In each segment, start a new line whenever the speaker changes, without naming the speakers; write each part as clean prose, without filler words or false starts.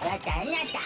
わかりました。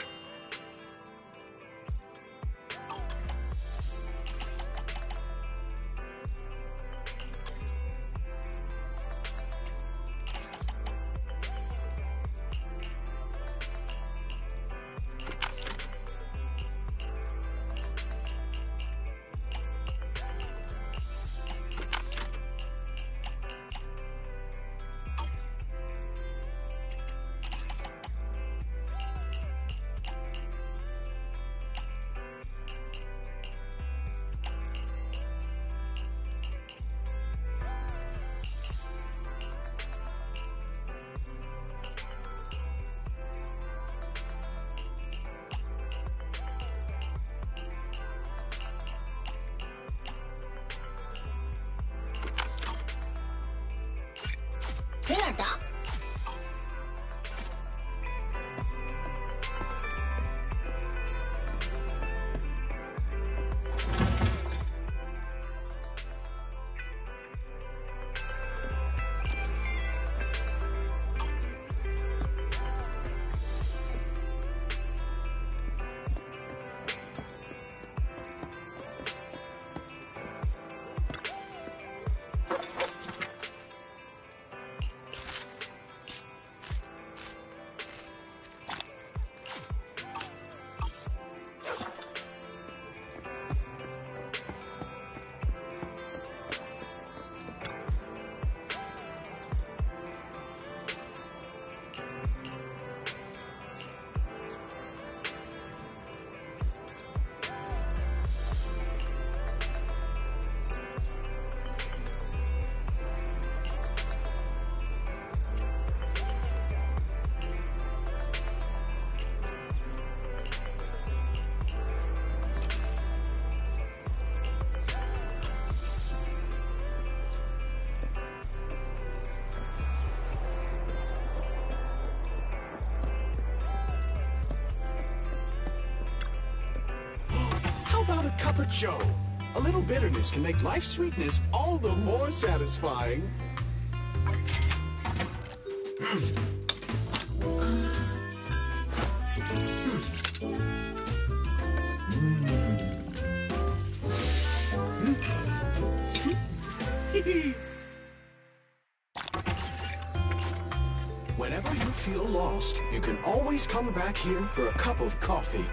どうなった？How
about a cup of joe? A little bitterness can make life's sweetness all the more satisfying. Whenever you feel lost, you can always come back here for a cup of coffee.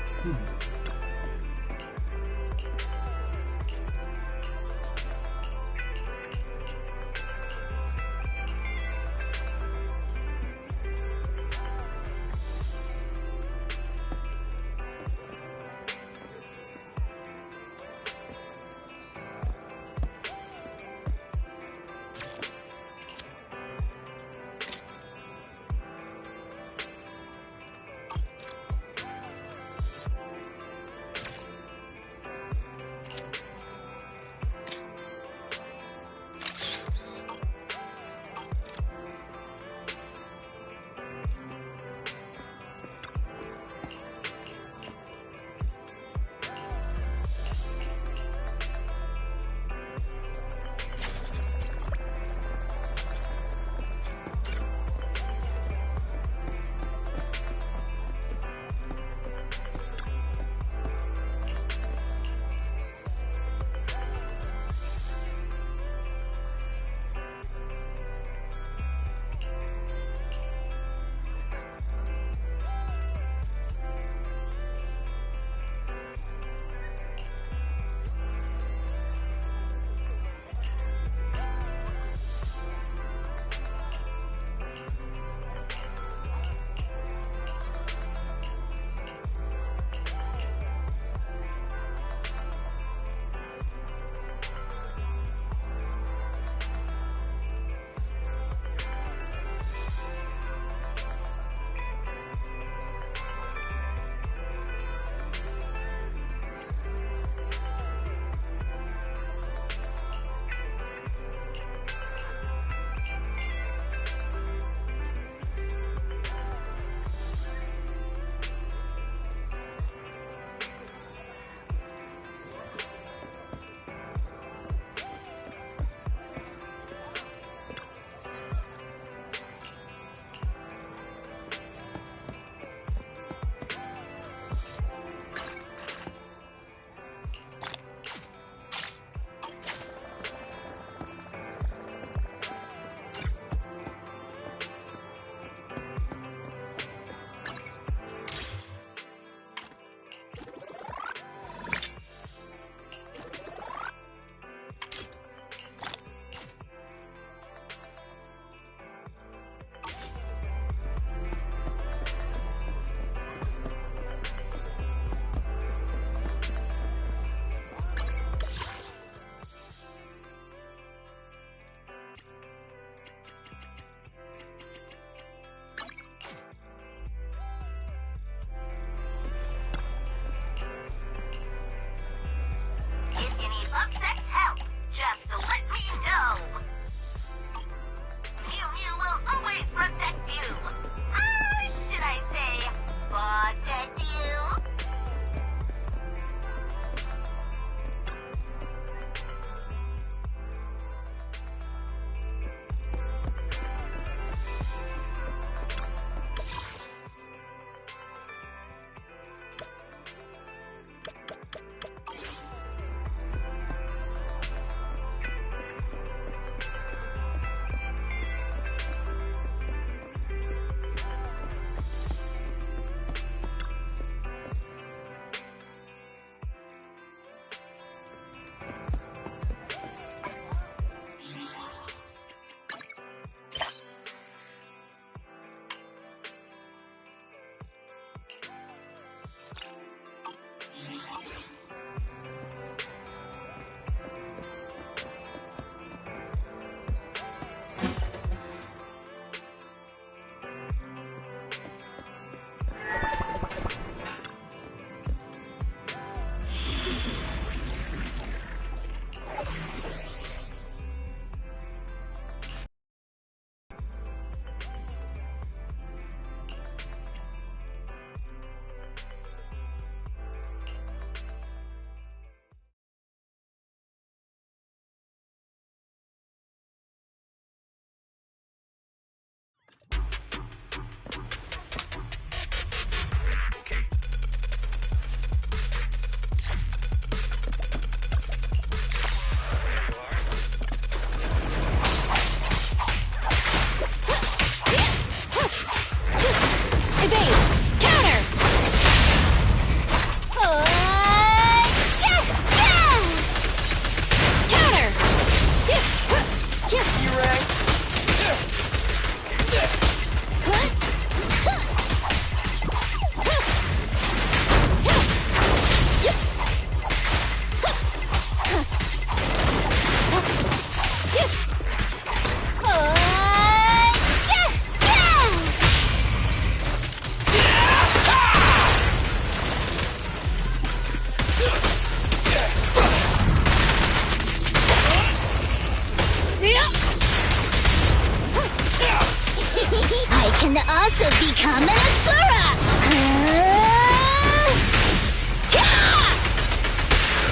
I can also become an Asura!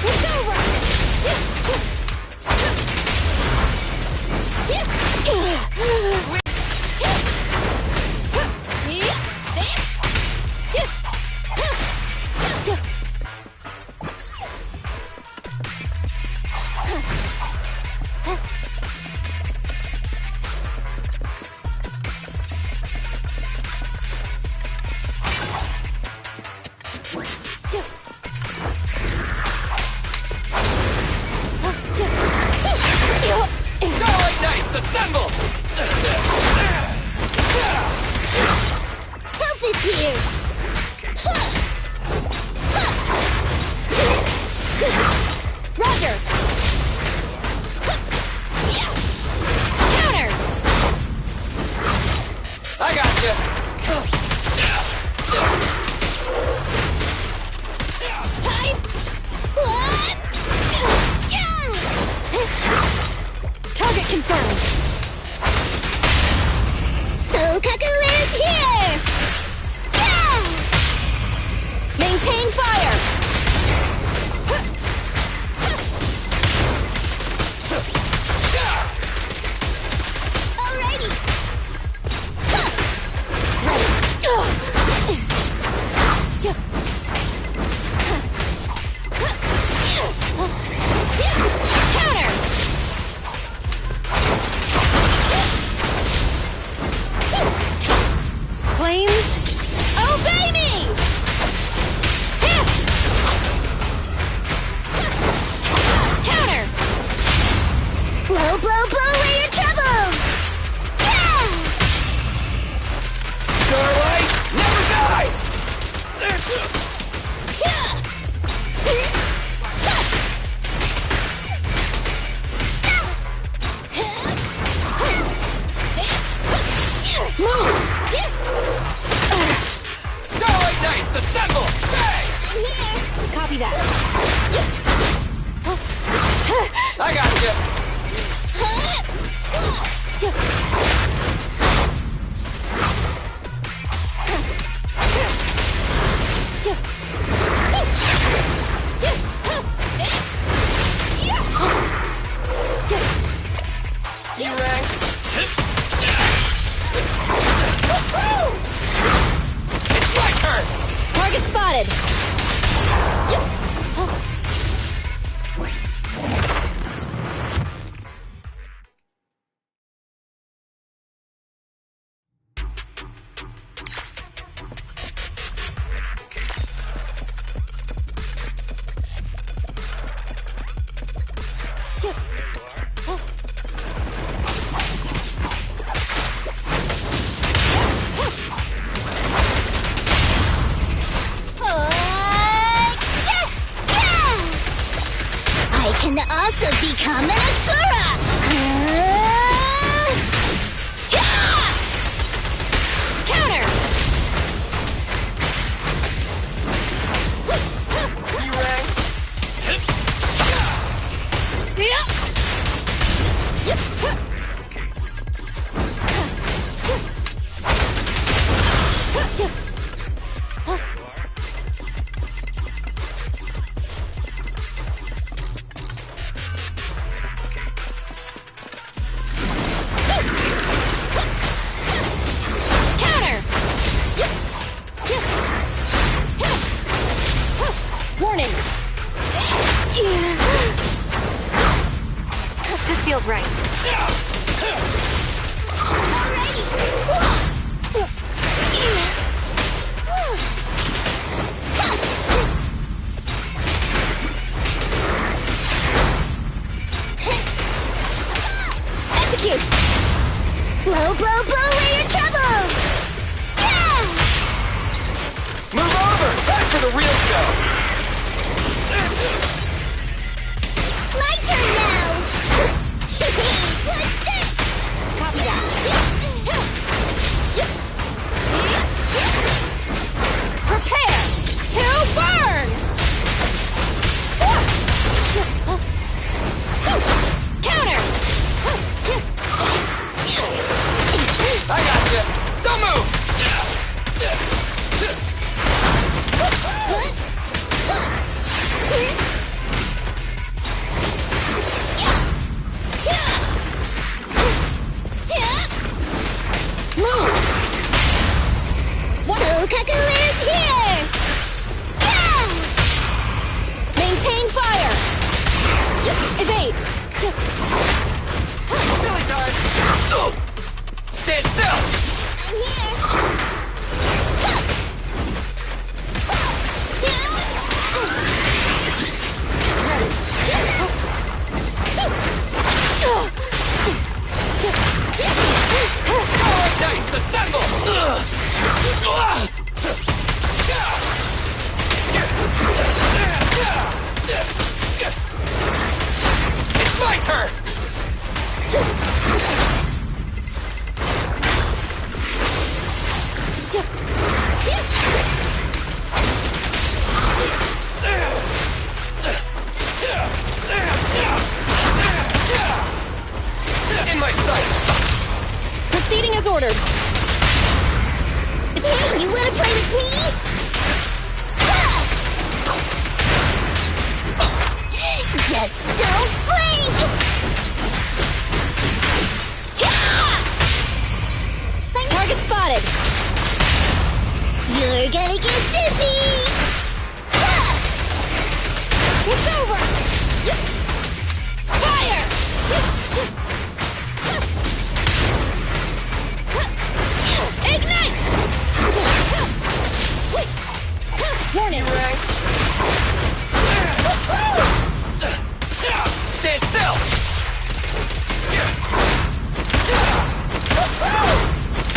It's over!
Starlight Knights, assemble!
Help is here! Roger! Counter!
I got you.
Pipe! What? Target confirmed! Sokaku is here! Yeah! Maintain fire! Alrighty! Counter! Flames, obey me! Counter! Blow, blow, blow away your troubles!
Starlight never dies! Starlight Knights, assemble!
I'm here!
Copy that.
I got you. E-Ray. It's my turn!
Target spotted.
I can also become an Asura!
Counter.
E-Ray.
Warning! This feels right. Execute!
Blow, blow, blow away your troubles! Yeah!
Move over! Time for the real show!
My turn now! What's this?
Copy that. Prepare to burn! Counter!
I got you! Don't move!
Sokaku is here! Yeah!
Maintain fire! Evade!
Silly time! Stand still!
I'm here!
Starlight Knights, assemble! It's my turn! In my sight!
Proceeding as ordered.
Hey, you wanna play with me? Just don't blink!
Target spotted.
You're gonna get dizzy!
It's over. Fire! Ignite! Warning!
Rank. Stand still!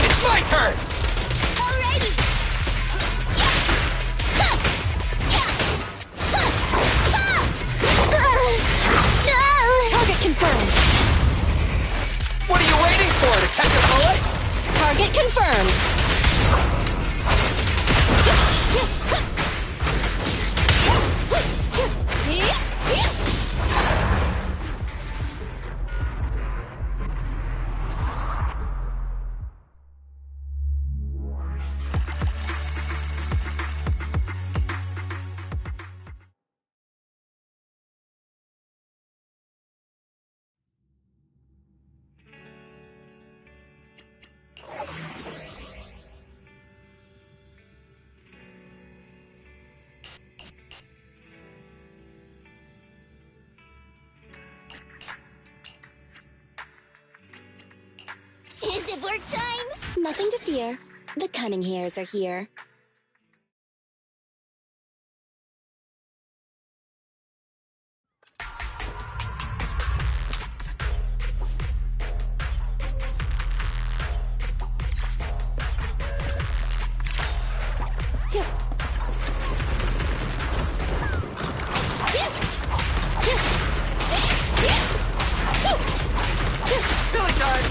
It's my turn!
Alrighty!
Target confirmed.
What are you waiting for, to catch a bullet?
Target confirmed.
Is it work time?
Nothing to fear. The cunning hairs are here.
Billy time!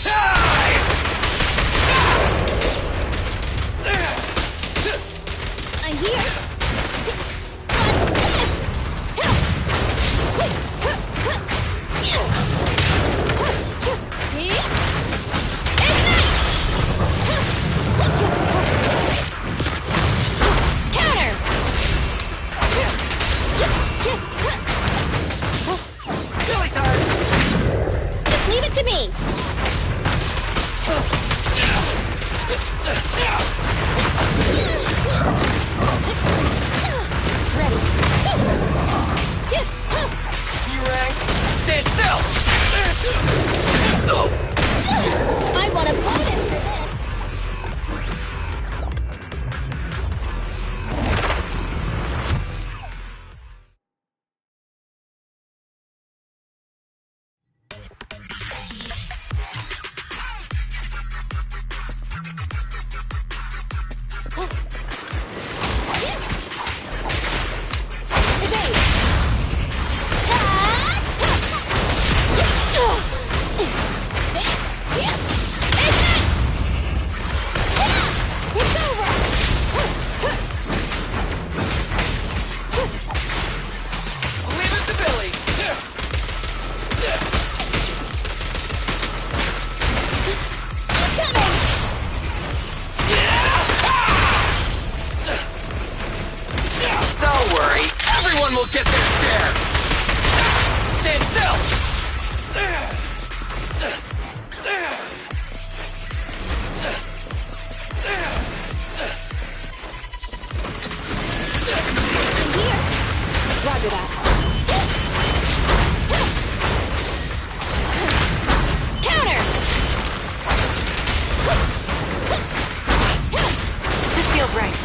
I'm here.
Billy time!
Just leave it to me. Ready.
Kerang, stand still!
I want a bonus for this. Evade. It's over.
Leave it to Billy!
I'm coming.
Don't worry, everyone will get their share! Stand still!
I'm here. Roger that. Counter. This feels right.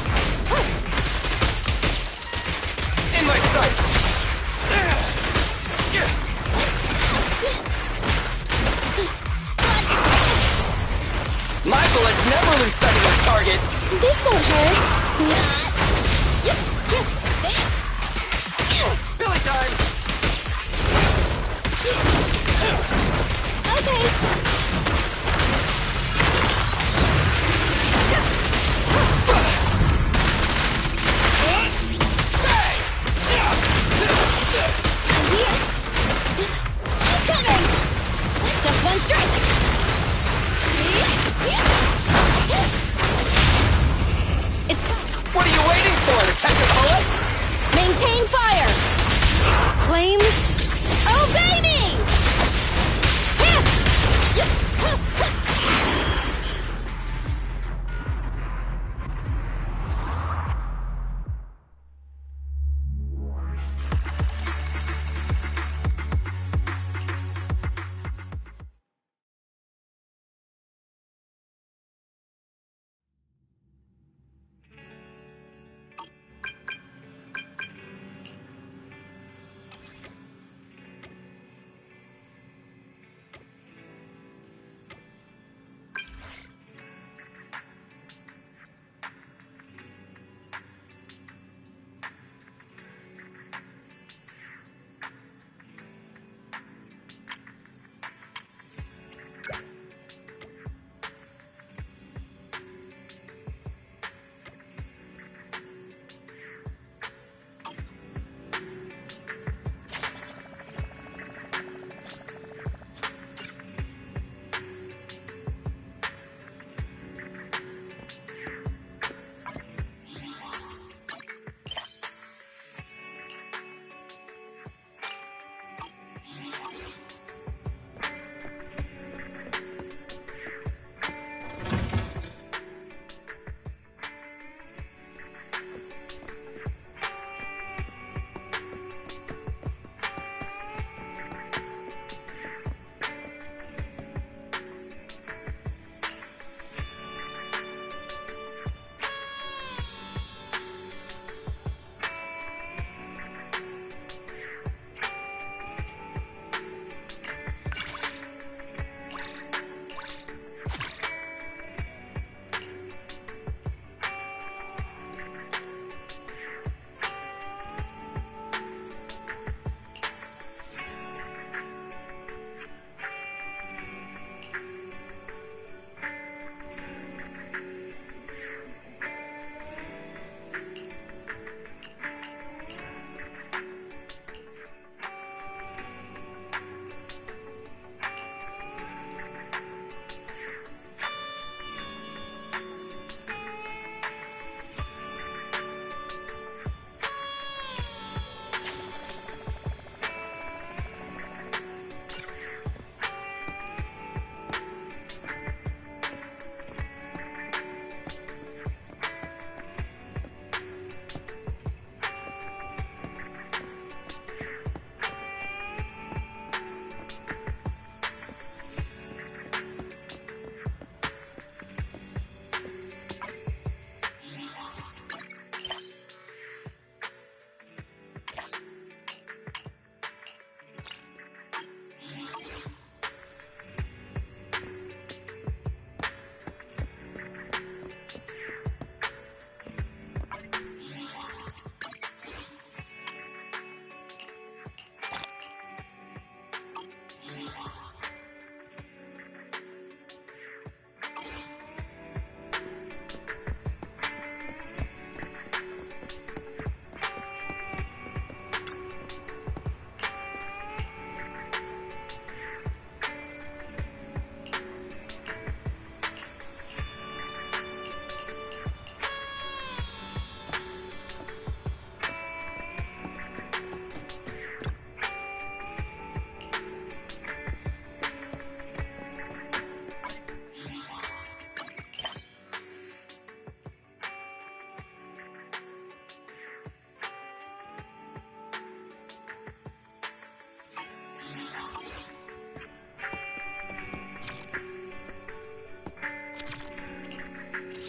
In my sight! My bullets never lose sight of their target!
This won't hurt. Not.
Billy time!
Okay. I'm here. I'm coming. Just one strike. It's time.
What are you waiting for, Detective Bullet?
Maintain fire. Flames, obey me.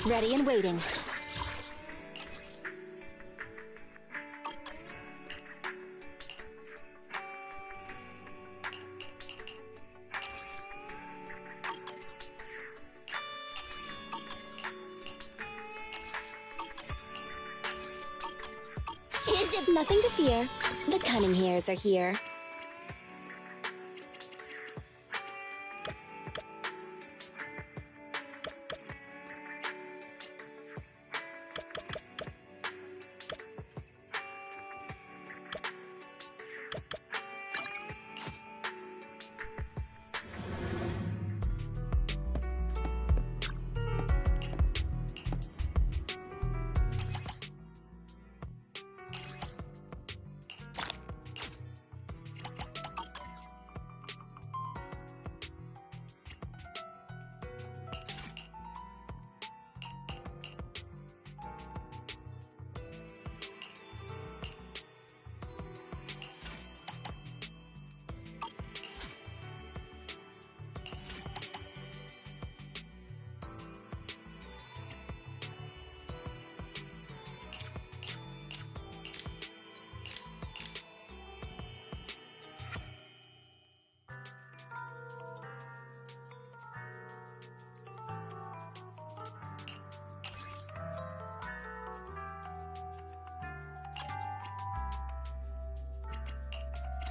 Ready and waiting.
Is it
Nothing to fear. The cunning hairs are here.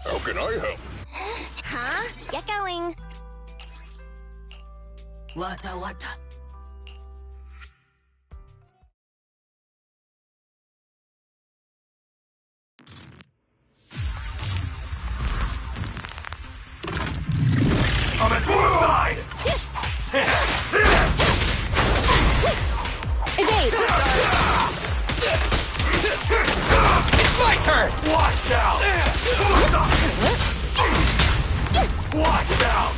How can I help?
Huh? Get going.
Wata wata. I'm at your side!
Evade!
It's my turn! Watch out! Watch out!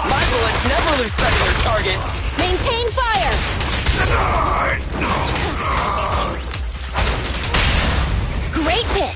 My bullets never lose sight of their target!
Maintain fire! Great pitch!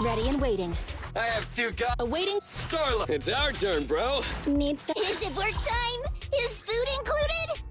Ready and waiting.
I have two guys.
Awaiting.
Starlight.
It's our turn, bro.
Need some. Is it work time? Is food included?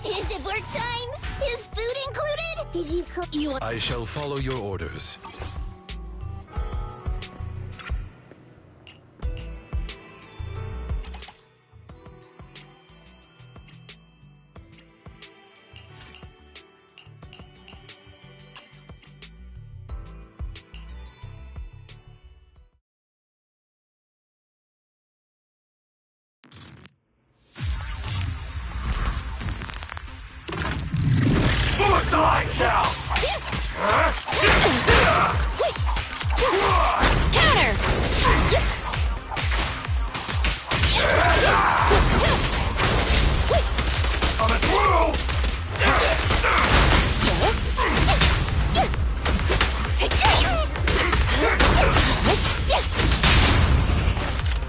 Is it work time? Is food included? Did you cook?
I shall follow your orders.
Lights out!
Counter!
On the twirl!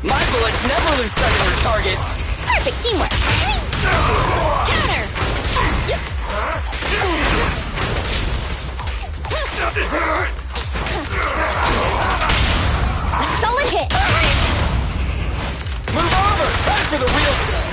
My bullets never lose sight of their target.
Perfect teamwork! Counter! A solid hit!
Move over! Time for the real thing!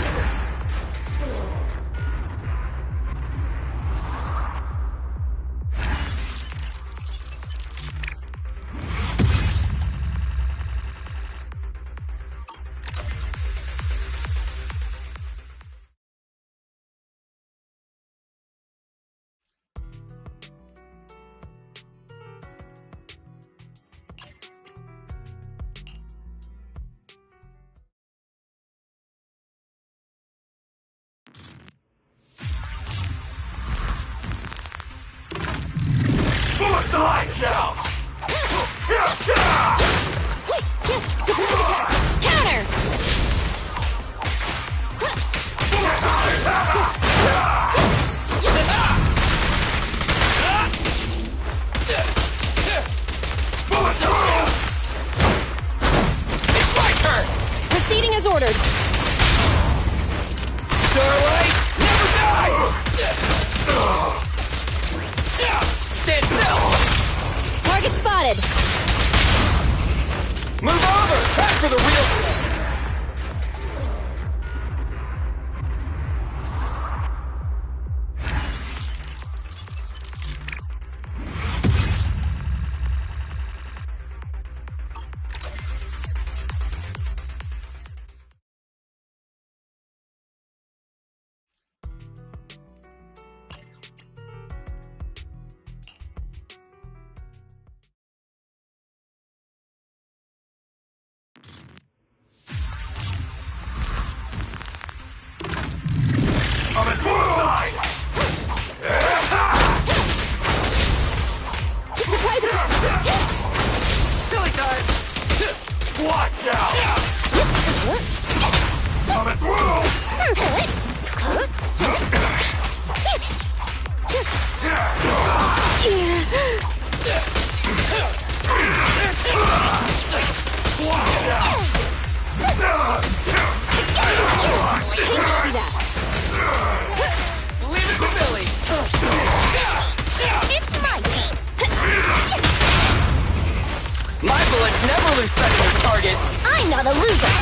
Lights out!
Counter!
It's my turn! time for the real...
I'm at your side!
Surprise attack!
Billy time!
Watch out! Coming through! Watch out!
Leave it to Billy!
It's my turn.
My bullets never lose sight of their target!
I'm not a loser.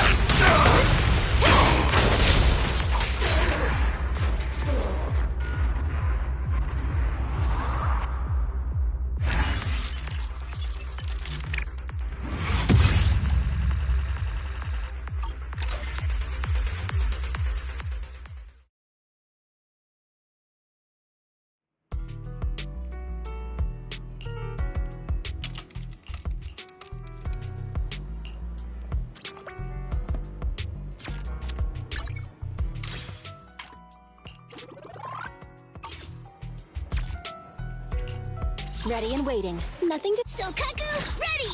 Ready and waiting. Nothing to...
Sokaku, ready.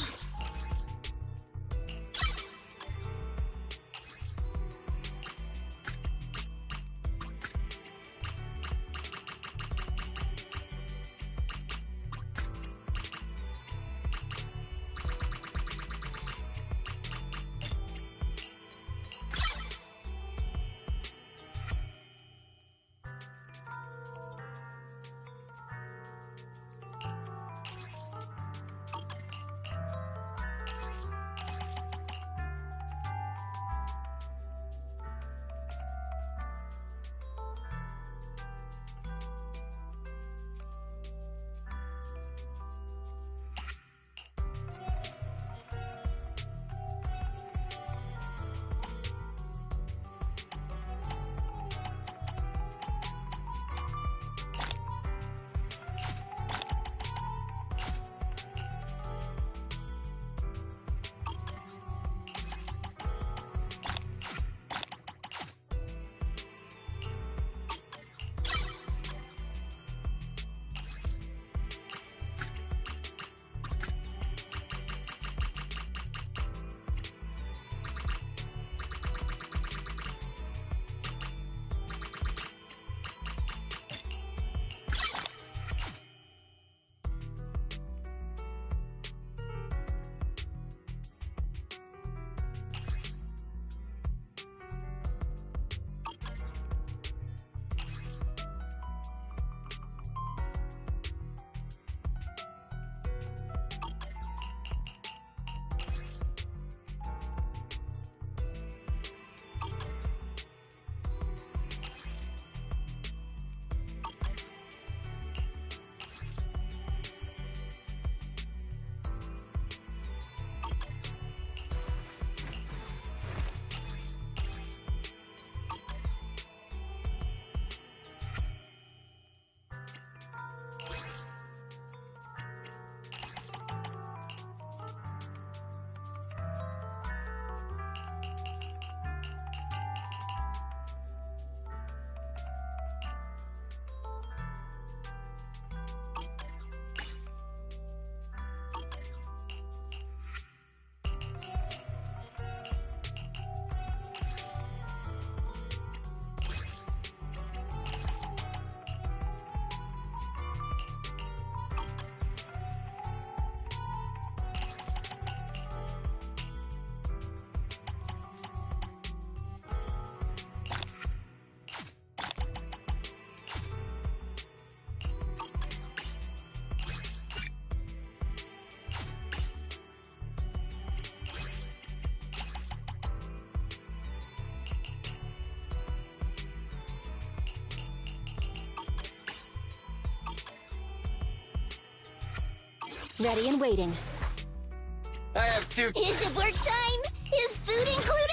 Ready and waiting.
I have two.
Is it work time? Is food included?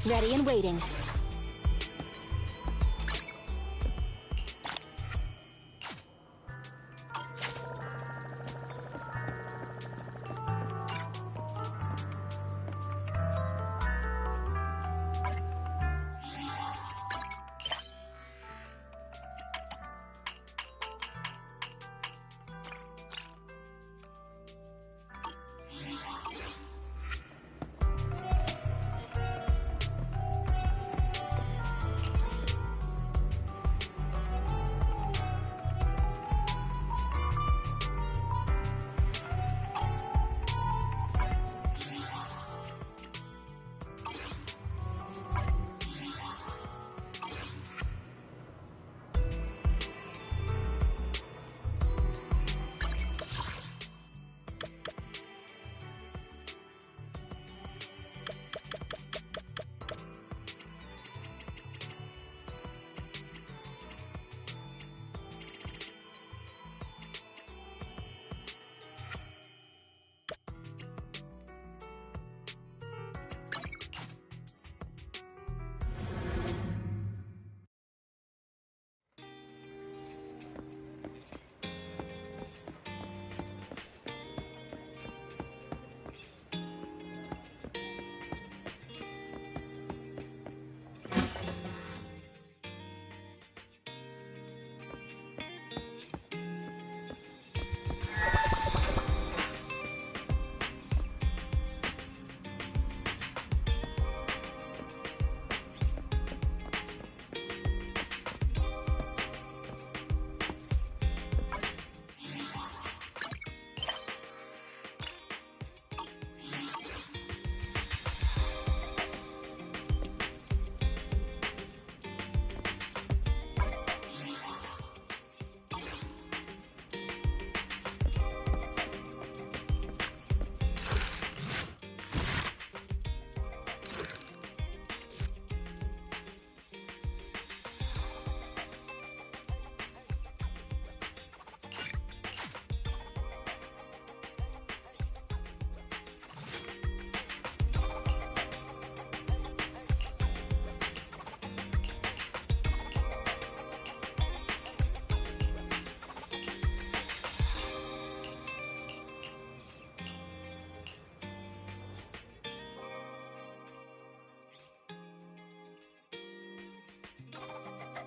Ready and waiting.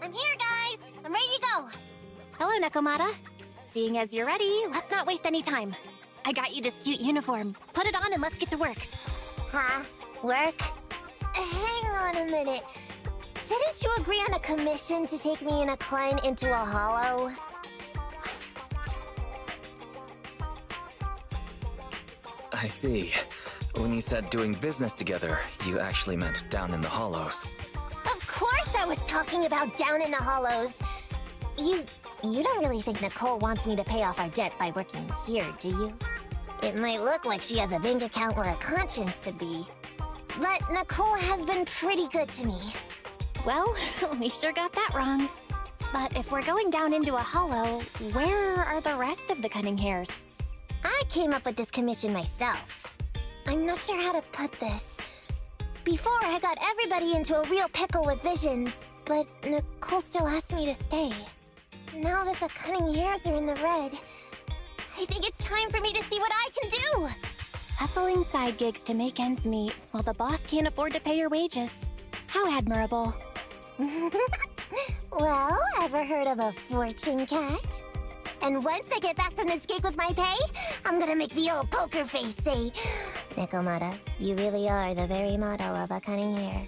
I'm here, guys! I'm ready to go!
Hello, Nekomata. Seeing as you're ready, let's not waste any time. I got you this cute uniform. Put it on and let's get to work.
Huh? Work? Hang on a minute. Didn't you agree on a commission to take me and a client into a hollow?
I see. When you said doing business together, you actually meant down in the hollows.
Of course I was talking about down in the hollows! You don't really think Nicole wants me to pay off our debt by working here, do you? It might look like she has a bank account where a conscience should be. But Nicole has been pretty good to me.
Well, we sure got that wrong. But if we're going down into a hollow, where are the rest of the cunning hairs?
I came up with this commission myself. I'm not sure how to put this. Before, I got everybody into a real pickle with Vision, but Nicole still asked me to stay. Now that the cunning hairs are in the red, I think it's time for me to see what I can do!
Hustling side gigs to make ends meet, while the boss can't afford to pay your wages. How admirable.
Well, ever heard of a fortune cat? And once I get back from this gig with my pay, I'm gonna make the old poker face say, Nekomata, you really are the very motto of a cunning hair.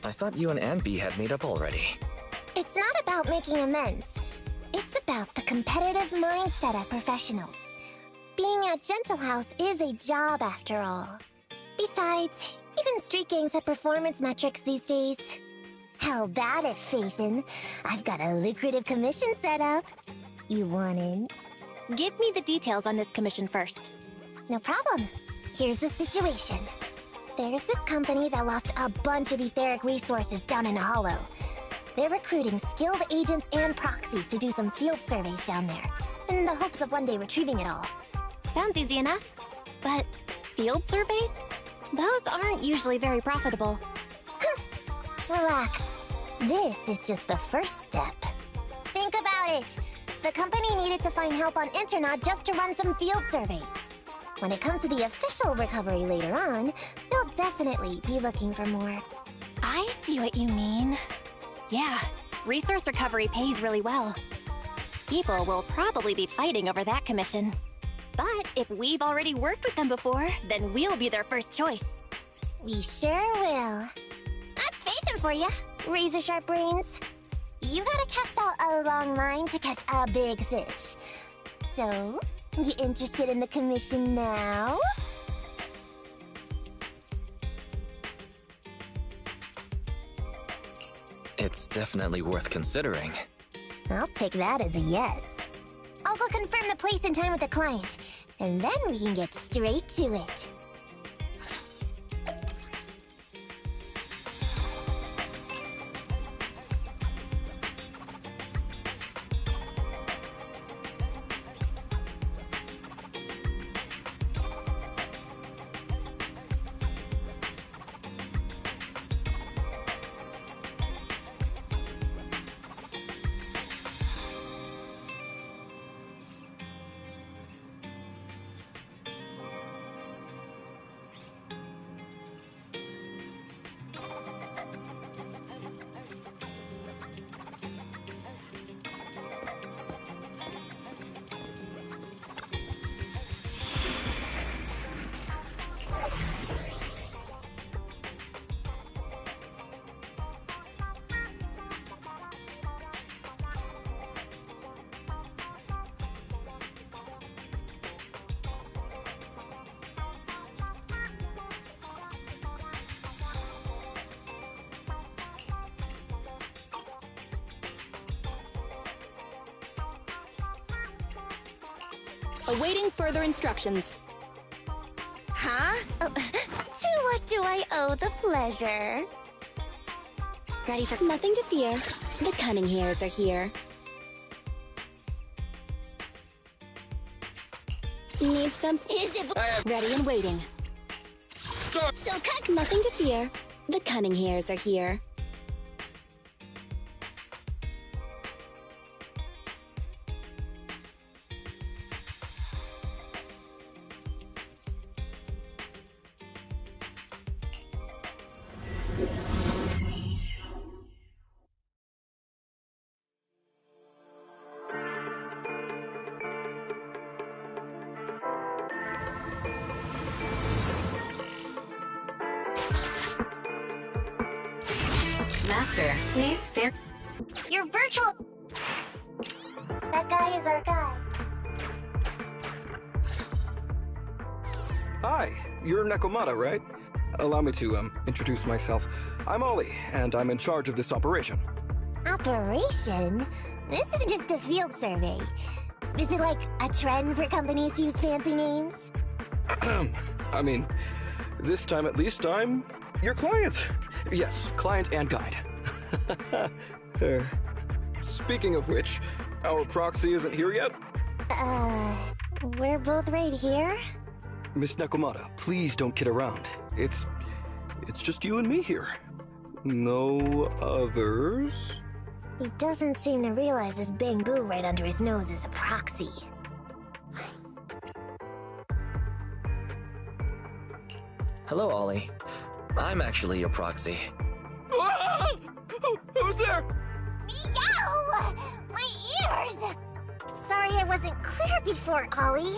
I thought you and Anby had made up already.
It's not about making amends. It's about the competitive mindset of professionals. Being at Gentle House is a job after all. Besides, even street gangs have performance metrics these days. How about it, Faithin? I've got a lucrative commission set up. You want in?
Give me the details on this commission first.
No problem. Here's the situation. There's this company that lost a bunch of etheric resources down in a hollow. They're recruiting skilled agents and proxies to do some field surveys down there, in the hopes of one day retrieving it all.
Sounds easy enough. But field surveys? Those aren't usually very profitable.
Relax. This is just the first step. Think about it. The company needed to find help on Internaut just to run some field surveys. When it comes to the official recovery later on, they'll definitely be looking for more.
I see what you mean. Yeah, resource recovery pays really well. People will probably be fighting over that commission. But if we've already worked with them before, then we'll be their first choice.
We sure will. That's Faithin for ya, razor-sharp brains. You gotta cast out a long line to catch a big fish. So, you interested in the commission now?
It's definitely worth considering.
I'll take that as a yes. I'll go confirm the place and time with the client, and then we can get straight to it.
Awaiting further instructions.
Huh? Oh, to what do I owe the pleasure?
Ready for nothing to fear. The cunning hairs are here. Need some?
Is it?
Ready and waiting.
So
Nothing to fear. The cunning hairs are here.
Master, please fair.
Your virtual... That guy is our guy.
Hi, you're Nekomata, right? Allow me to, introduce myself. I'm Ollie, and I'm in charge of this operation.
Operation? This is just a field survey. Is it like a trend for companies to use fancy names?
I mean, this time at least I'm your client. Yes, client and guide. Speaking of which, our proxy isn't here yet?
We're both right here?
Miss Nekomata, please don't kid around. It's just you and me here. No others?
He doesn't seem to realize this bamboo right under his nose is a proxy.
Hello, Ollie. I'm actually your proxy.
Who's there?
Meow! My ears! Sorry I wasn't clear before, Ollie.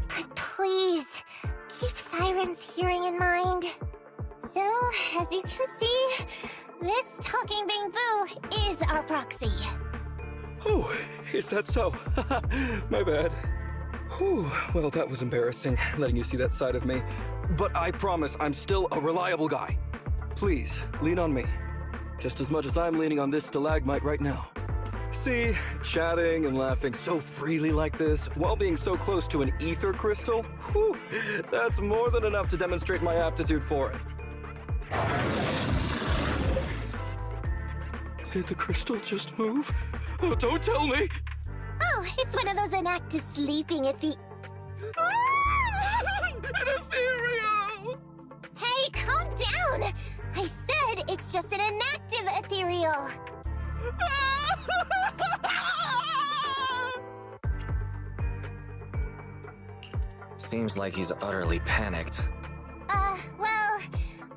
But please, keep Thyron's hearing in mind. So, as you can see, This talking bamboo is our proxy.
Oh, is that so? My bad. Whew, well, that was embarrassing, letting you see that side of me. But I promise I'm still a reliable guy. Please, lean on me. Just as much as I'm leaning on this stalagmite right now. See, chatting and laughing so freely like this, while being so close to an ether crystal, whew, that's more than enough to demonstrate my aptitude for it. Did the crystal just move? Oh, don't tell me!
Oh, it's one of those inactive sleeping at the...
An ethereal!
Hey, calm down! I said it's just an inactive ethereal.
Seems like he's utterly panicked.
Well,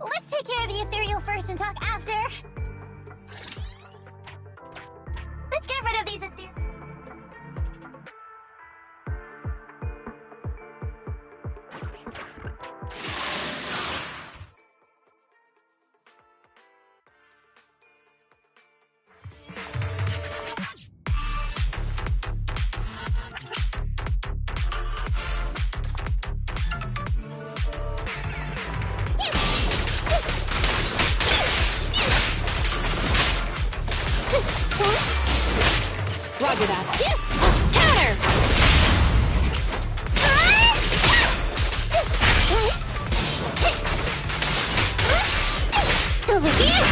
let's take care of the ethereal first and talk after. Let's get rid of these ethereal.
Roger that. Counter!
Over here!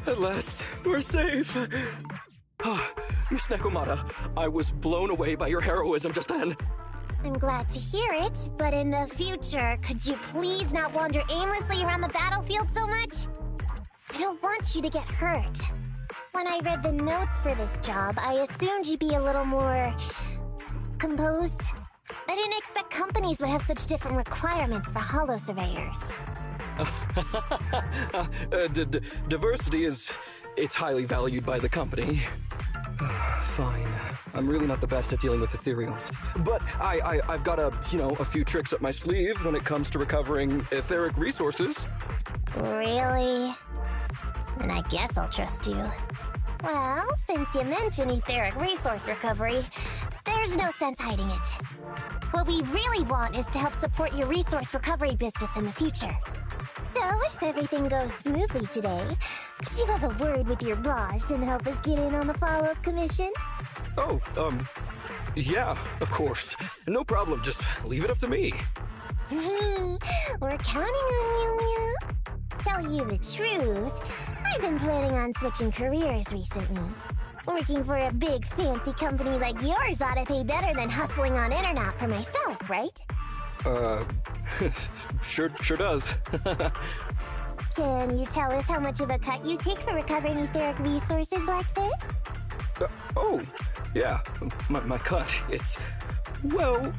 At last, we're safe. Miss Nekomata, I was blown away by your heroism just then.
I'm glad to hear it, but in the future, could you please not wander aimlessly around the battlefield so much? I don't want you to get hurt. When I read the notes for this job, I assumed you'd be a little more... composed. I didn't expect companies would have such different requirements for holo surveyors.
Diversity it's highly valued by the company. Fine. I'm really not the best at dealing with ethereals. But I've got a few tricks up my sleeve when it comes to recovering etheric resources.
Really? Then I guess I'll trust you. Well, since you mentioned etheric resource recovery, there's no sense hiding it. What we really want is to help support your resource recovery business in the future. So, if everything goes smoothly today, could you have a word with your boss and help us get in on the follow-up commission?
Oh, yeah, of course. No problem, just leave it up to me.
We're counting on you, Mia. Tell you the truth, I've been planning on switching careers recently. Working for a big fancy company like yours ought to pay better than hustling on internet for myself, right?
Sure does.
Can you tell us how much of a cut you take for recovering etheric resources like this?
Oh, yeah, my cut, it's...
How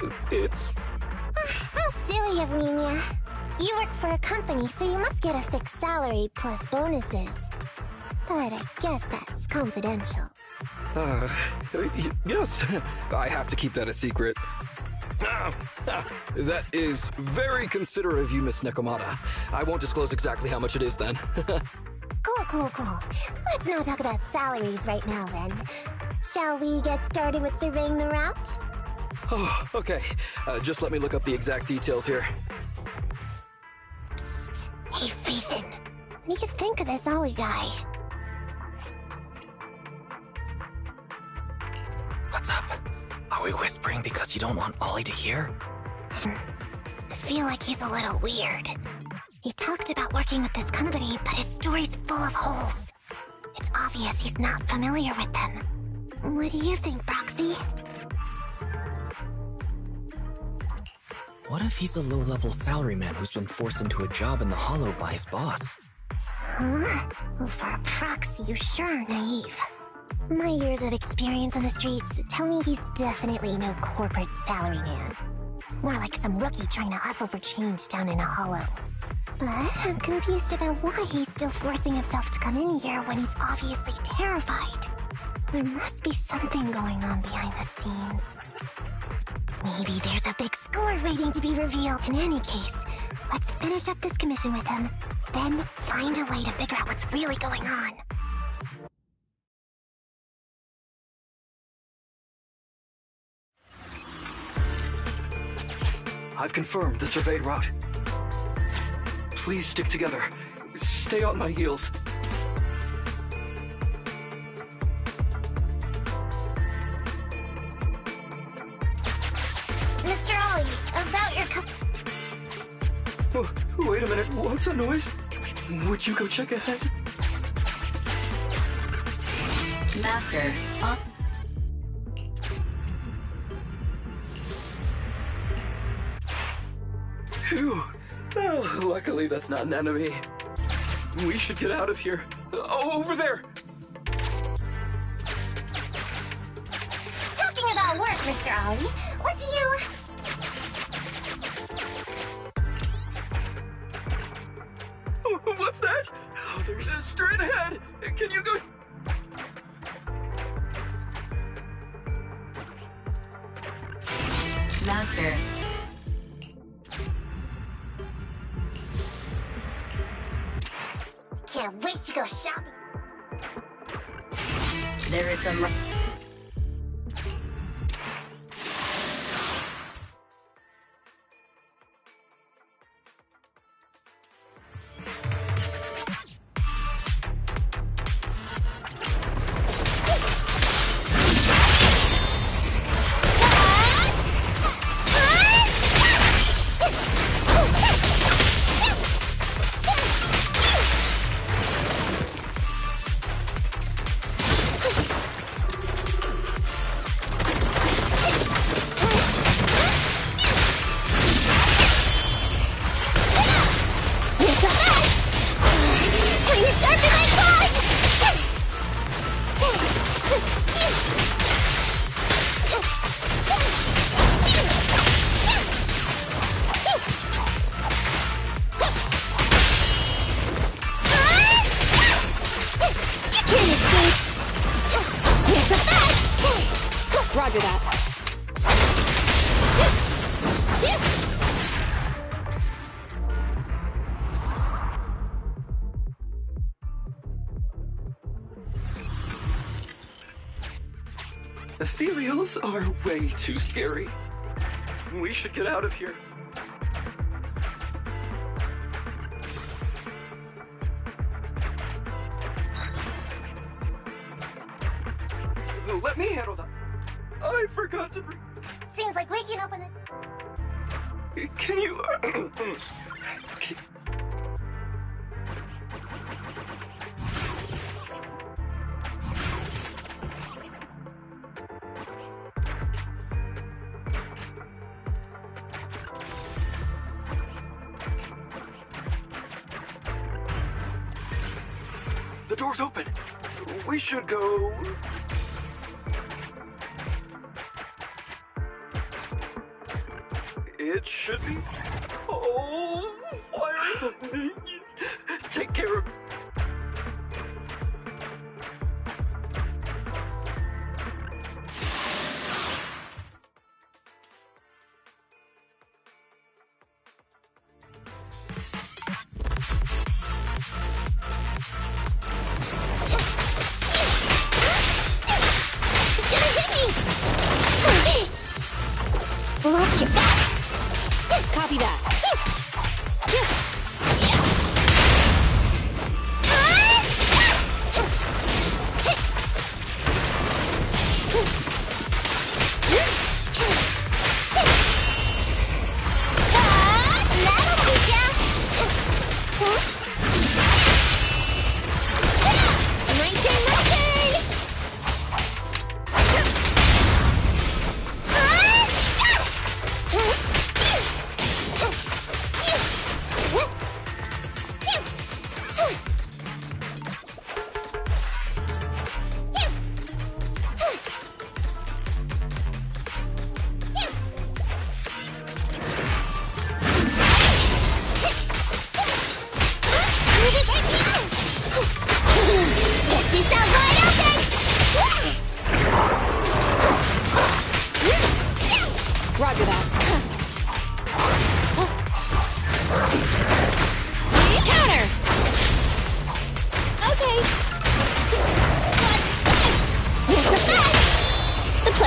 silly of me, Mia. You work for a company, so you must get a fixed salary plus bonuses. But I guess that's confidential.
Yes, I have to keep that a secret. That is very considerate of you, Miss Nekomata. I won't disclose exactly how much it is then.
Cool. Let's not talk about salaries right now then. Shall we get started with surveying the route?
Oh, okay. Just let me look up the exact details here.
Psst. Hey, Ethan. What do you think of this Ollie guy?
What's up? Are we whispering because you don't want Ollie to hear?
I feel like he's a little weird. He talked about working with this company, but his story's full of holes. It's obvious he's not familiar with them. What do you think, Broxy?
What if he's a low-level salaryman who's been forced into a job in the Hollow by his boss?
Huh? Well, for a proxy, you sure are naive. My years of experience on the streets tell me he's definitely no corporate salaryman. More like some rookie trying to hustle for change down in a Hollow. But I'm confused about why he's still forcing himself to come in here when he's obviously terrified. There must be something going on behind the scenes. Maybe there's a big score waiting to be revealed. In any case, let's finish up this commission with him, then find a way to figure out what's really going on.
I've confirmed the surveyed route. Please stick together. Stay on my heels.
Mr. Ollie, about your
Oh, wait a minute, what's that noise? Would you go check ahead?
Master, up.
Phew. Oh, luckily that's not an enemy. We should get out of here. Oh, over there!
Talking about work, Mr. Ollie, what do you...
What's that? Oh, there's a straight ahead. Can you go...
Master.
Can't wait to go shopping.
There is some...
Roger that.
Ethereals are way too scary. We should get out of here. Let me handle that. I forgot to bring...
Seems like we can open it.
Can you... The door's open. We should go... It should be... Oh, fire! Take care of...
Watch your back!
Copy that.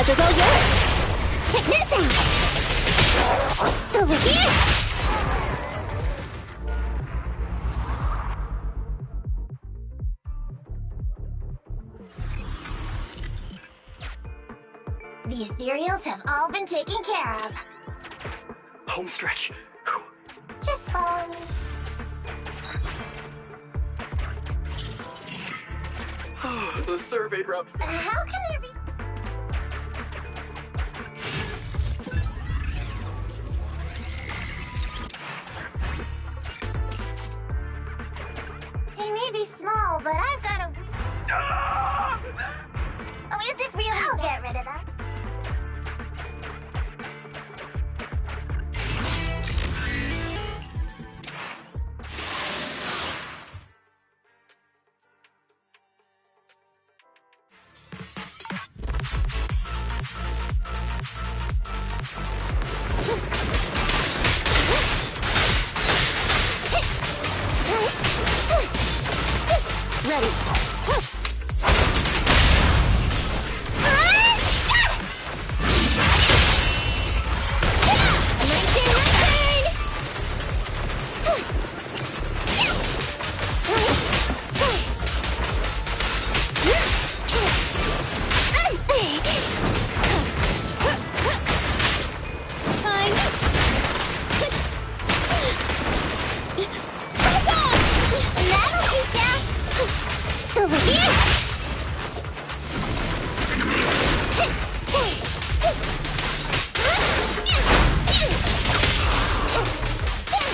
pleasure's all yours.
Check this out! Over here! The ethereals have all been taken care of.
Home stretch.
Just follow me.
The survey route.
How can there be... They may be small, but I've got a... Oh, is it real? I'll get rid of that.
Ready.
Over here!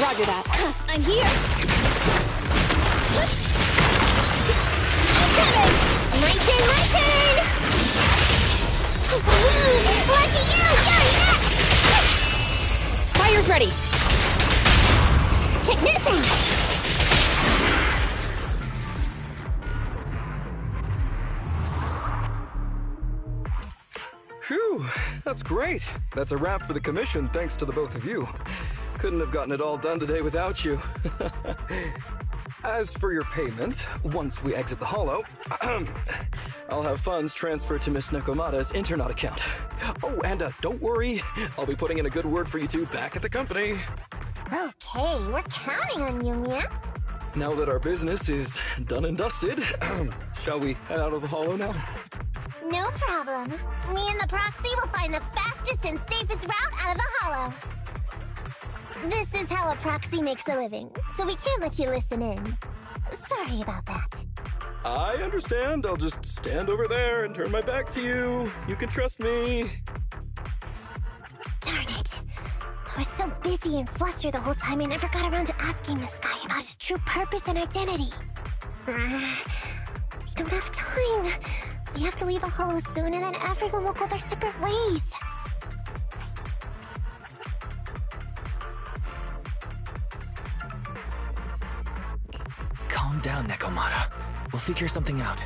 Roger that. I'm here.
I'm coming! My turn, my turn! Lucky you! Yeah!
Fire's ready.
Check this out!
Phew, that's great. That's a wrap for the commission, thanks to the both of you. Couldn't have gotten it all done today without you. As for your payment, once we exit the Hollow, I'll have funds transferred to Miss Nekomata's Internaut account. Oh, and don't worry, I'll be putting in a good word for you two back at the company.
Okay, we're counting on you, Mia.
Now that our business is done and dusted, shall we head out of the Hollow now?
No problem. Me and the Proxy will find the fastest and safest route out of the Hollow. This is how a Proxy makes a living, so we can't let you listen in. Sorry about that.
I understand. I'll just stand over there and turn my back to you. You can trust me.
Darn it. I was so busy and flustered the whole time I never got around to asking this guy about his true purpose and identity. We don't have time. We have to leave a Hollow soon and then everyone will go their separate ways.
Calm down, Nekomata. We'll figure something out.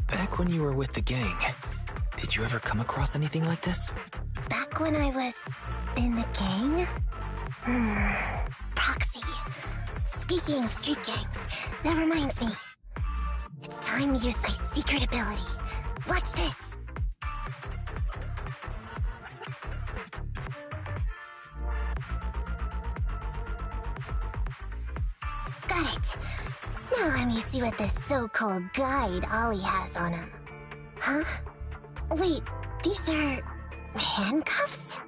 Back when you were with the gang, did you ever come across anything like this?
Back when I was in the gang? Proxy. Speaking of street gangs, that reminds me. It's time to use my secret ability. Watch this. Got it. Now let me see what this so-called guide Ollie has on him. Huh? Wait, these are... handcuffs?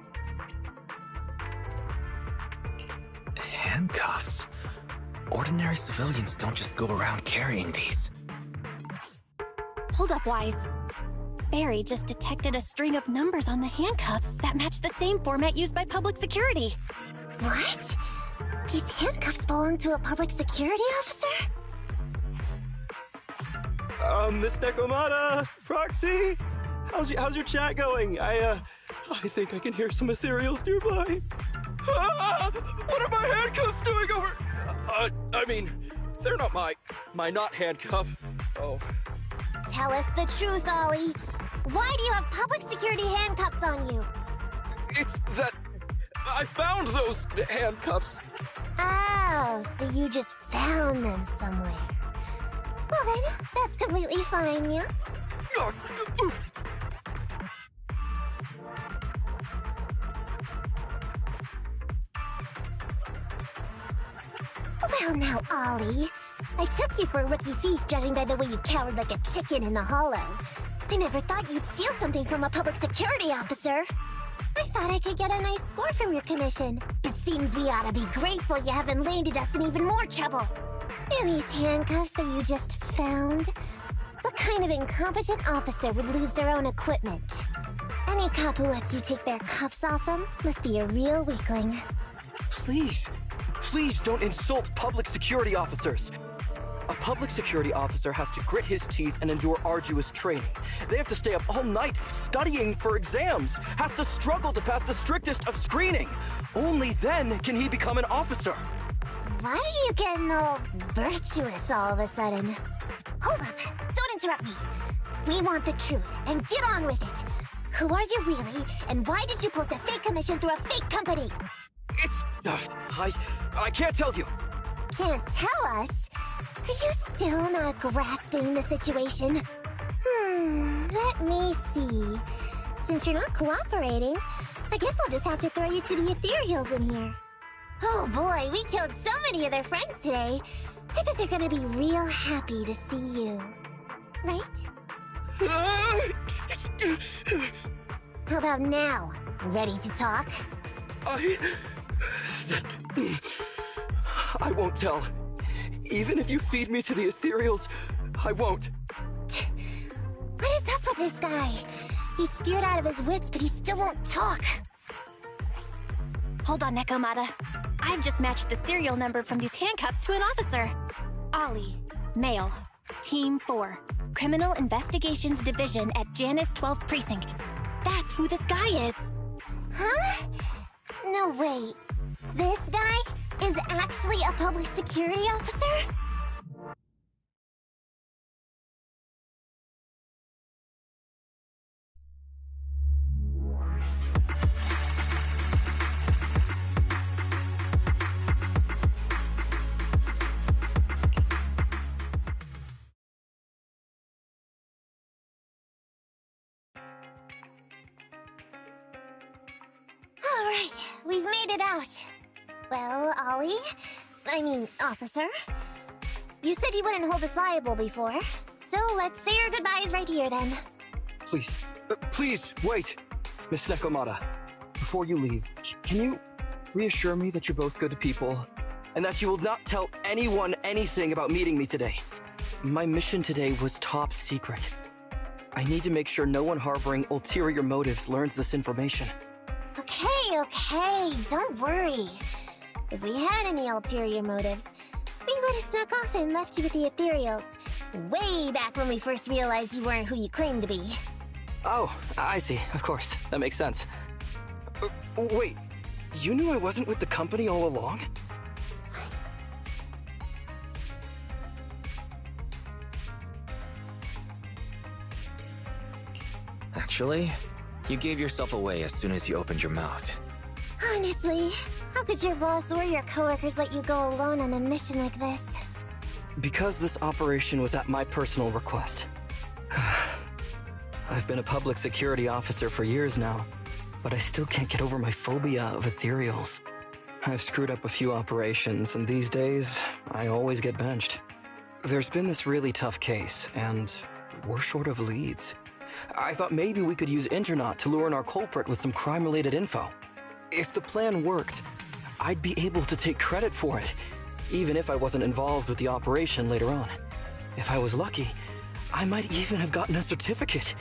Handcuffs? Ordinary civilians don't just go around carrying these.
Hold up, Wise. Barry just detected a string of numbers on the handcuffs that match the same format used by public security.
What? These handcuffs belong to a public security officer?
Miss Nekomata, Proxy, how's your chat going? I think I can hear some ethereals nearby. What are my handcuffs doing over? I mean, they're not my not handcuff. Oh.
Tell us the truth, Ollie. Why do you have public security handcuffs on you?
It's that I found those handcuffs.
Oh, so you just found them somewhere. Well then, that's completely fine, yeah? now, Ollie. I took you for a rookie thief judging by the way you cowered like a chicken in the hollow. I never thought you'd steal something from a public security officer. I thought I could get a nice score from your commission. It seems we ought to be grateful you haven't landed us in even more trouble. And these handcuffs that you just found? What kind of incompetent officer would lose their own equipment? Any cop who lets you take their cuffs off them must be a real weakling.
Please, please don't insult public security officers. A public security officer has to grit his teeth and endure arduous training. They have to stay up all night studying for exams, has to struggle to pass the strictest of screening. Only then can he become an officer.
Why are you getting all virtuous all of a sudden? Hold up, don't interrupt me. We want the truth, and get on with it. Who are you really, and why did you post a fake commission through a fake company?
It's... I can't tell you.
Can't tell us? Are you still not grasping the situation? Let me see. Since you're not cooperating, I guess I'll just have to throw you to the Ethereals in here. Oh boy, we killed so many of their friends today. I bet they're gonna be real happy to see you. Right? How about now? Ready to talk?
I won't tell. Even if you feed me to the Ethereals, I won't.
What is up with this guy? He's scared out of his wits, but he still won't talk.
Hold on, Nekomata. I've just matched the serial number from these handcuffs to an officer. Ollie, male, Team 4, Criminal Investigations Division at Janus 12th Precinct. That's who this guy is.
Huh? No, wait. This guy is actually a public security officer? Alright, we've made it out. Well, Ollie? Officer? You said you wouldn't hold us liable before, so let's say our goodbyes right here then.
Please, please, wait! Miss Nekomata, before you leave, can you reassure me that you're both good people, and that you will not tell anyone anything about meeting me today? My mission today was top secret. I need to make sure no one harboring ulterior motives learns this information.
Okay, don't worry. If we had any ulterior motives, we would have snuck off and left you with the Ethereals. Way back when we first realized you weren't who you claimed to be.
Oh, I see. Of course. That makes sense. Wait, you knew I wasn't with the company all along?
Actually, you gave yourself away as soon as you opened your mouth.
Honestly, how could your boss or your coworkers let you go alone on a mission like this?
Because this operation was at my personal request. I've been a public security officer for years now, but I still can't get over my phobia of Ethereals. I've screwed up a few operations, and these days, I always get benched. There's been this really tough case, and we're short of leads. I thought maybe we could use Internaut to lure in our culprit with some crime-related info. If the plan worked, I'd be able to take credit for it, even if I wasn't involved with the operation later on. If I was lucky, I might even have gotten a certificate.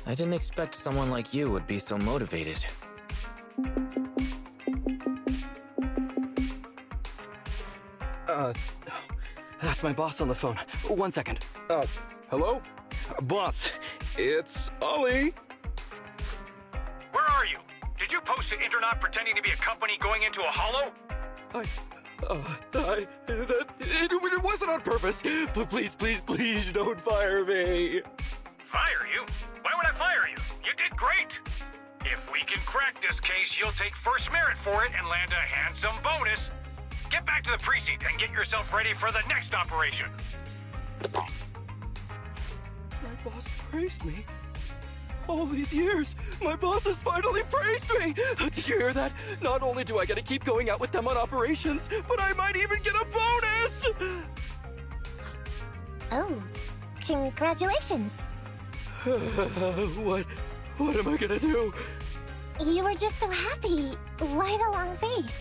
I didn't expect someone like you would be so motivated.
That's my boss on the phone. 1 second. Hello? Boss, it's Ollie.
Where are you? opposed to Intronaut pretending to be a company going into a hollow?
It wasn't on purpose. But please don't fire me.
Fire you? Why would I fire you? You did great. If we can crack this case, you'll take first merit for it and land a handsome bonus. Get back to the precinct and get yourself ready for the next operation.
My boss praised me. All these years, my boss has finally praised me! Did you hear that? Not only do I get to keep going out with them on operations, but I might even get a bonus!
Oh, congratulations.
What am I gonna do?
You were just so happy. Why the long face?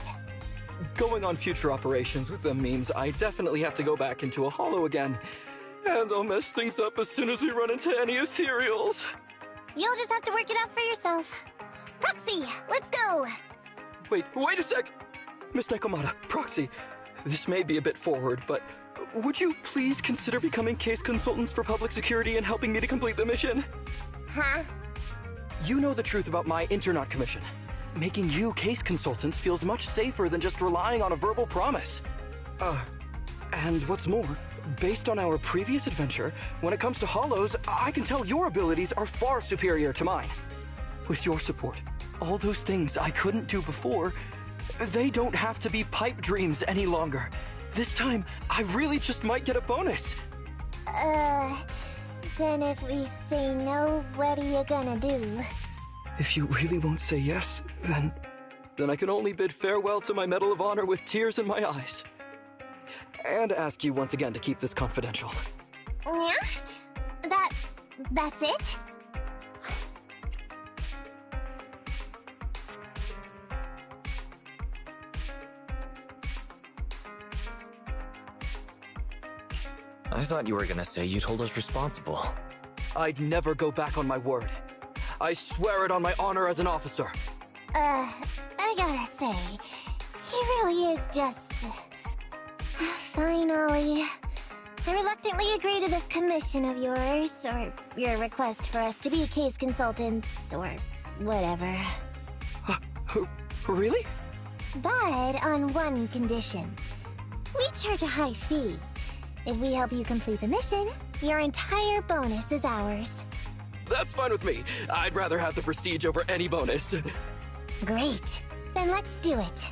Going on future operations with them means I definitely have to go back into a hollow again. And I'll mess things up as soon as we run into any ethereals.
You'll just have to work it out for yourself. Proxy, let's go!
Wait a sec! Miss Nekomata, Proxy, this may be a bit forward, but would you please consider becoming case consultants for public security and helping me to complete the mission?
Huh?
You know the truth about my Intronaut commission. Making you case consultants feels much safer than just relying on a verbal promise. And what's more, based on our previous adventure, when it comes to hollows, I can tell your abilities are far superior to mine. With your support, all those things I couldn't do before, they don't have to be pipe dreams any longer. This time, I really just might get a bonus.
Then if we say no, what are you gonna do?
If you really won't say yes, then I can only bid farewell to my Medal of Honor with tears in my eyes. And ask you once again to keep this confidential.
Yeah? That's it?
I thought you were gonna say you'd hold us responsible.
I'd never go back on my word. I swear it on my honor as an officer.
I gotta say, he really is just... Fine, Ollie. I reluctantly agree to this commission of yours, or your request for us to be case consultants, or whatever.
Really?
But on one condition. We charge a high fee. If we help you complete the mission, your entire bonus is ours.
That's fine with me. I'd rather have the prestige over any bonus.
Great. Then let's do it.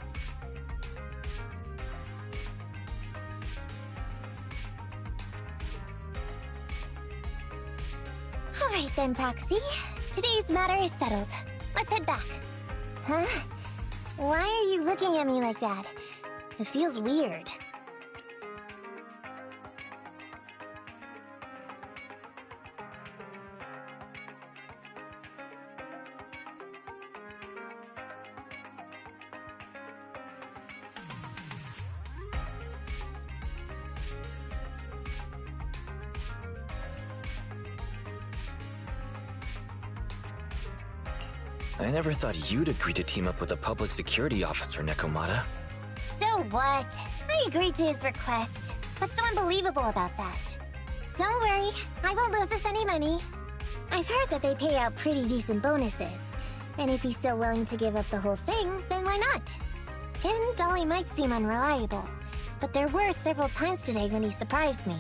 Alright then, Proxy. Today's matter is settled. Let's head back. Huh? Why are you looking at me like that? It feels weird.
I never thought you'd agree to team up with a public security officer, Nekomata.
So what? I agreed to his request. What's so unbelievable about that? Don't worry, I won't lose us any money. I've heard that they pay out pretty decent bonuses. And if he's so willing to give up the whole thing, then why not? And Dolly might seem unreliable, but there were several times today when he surprised me.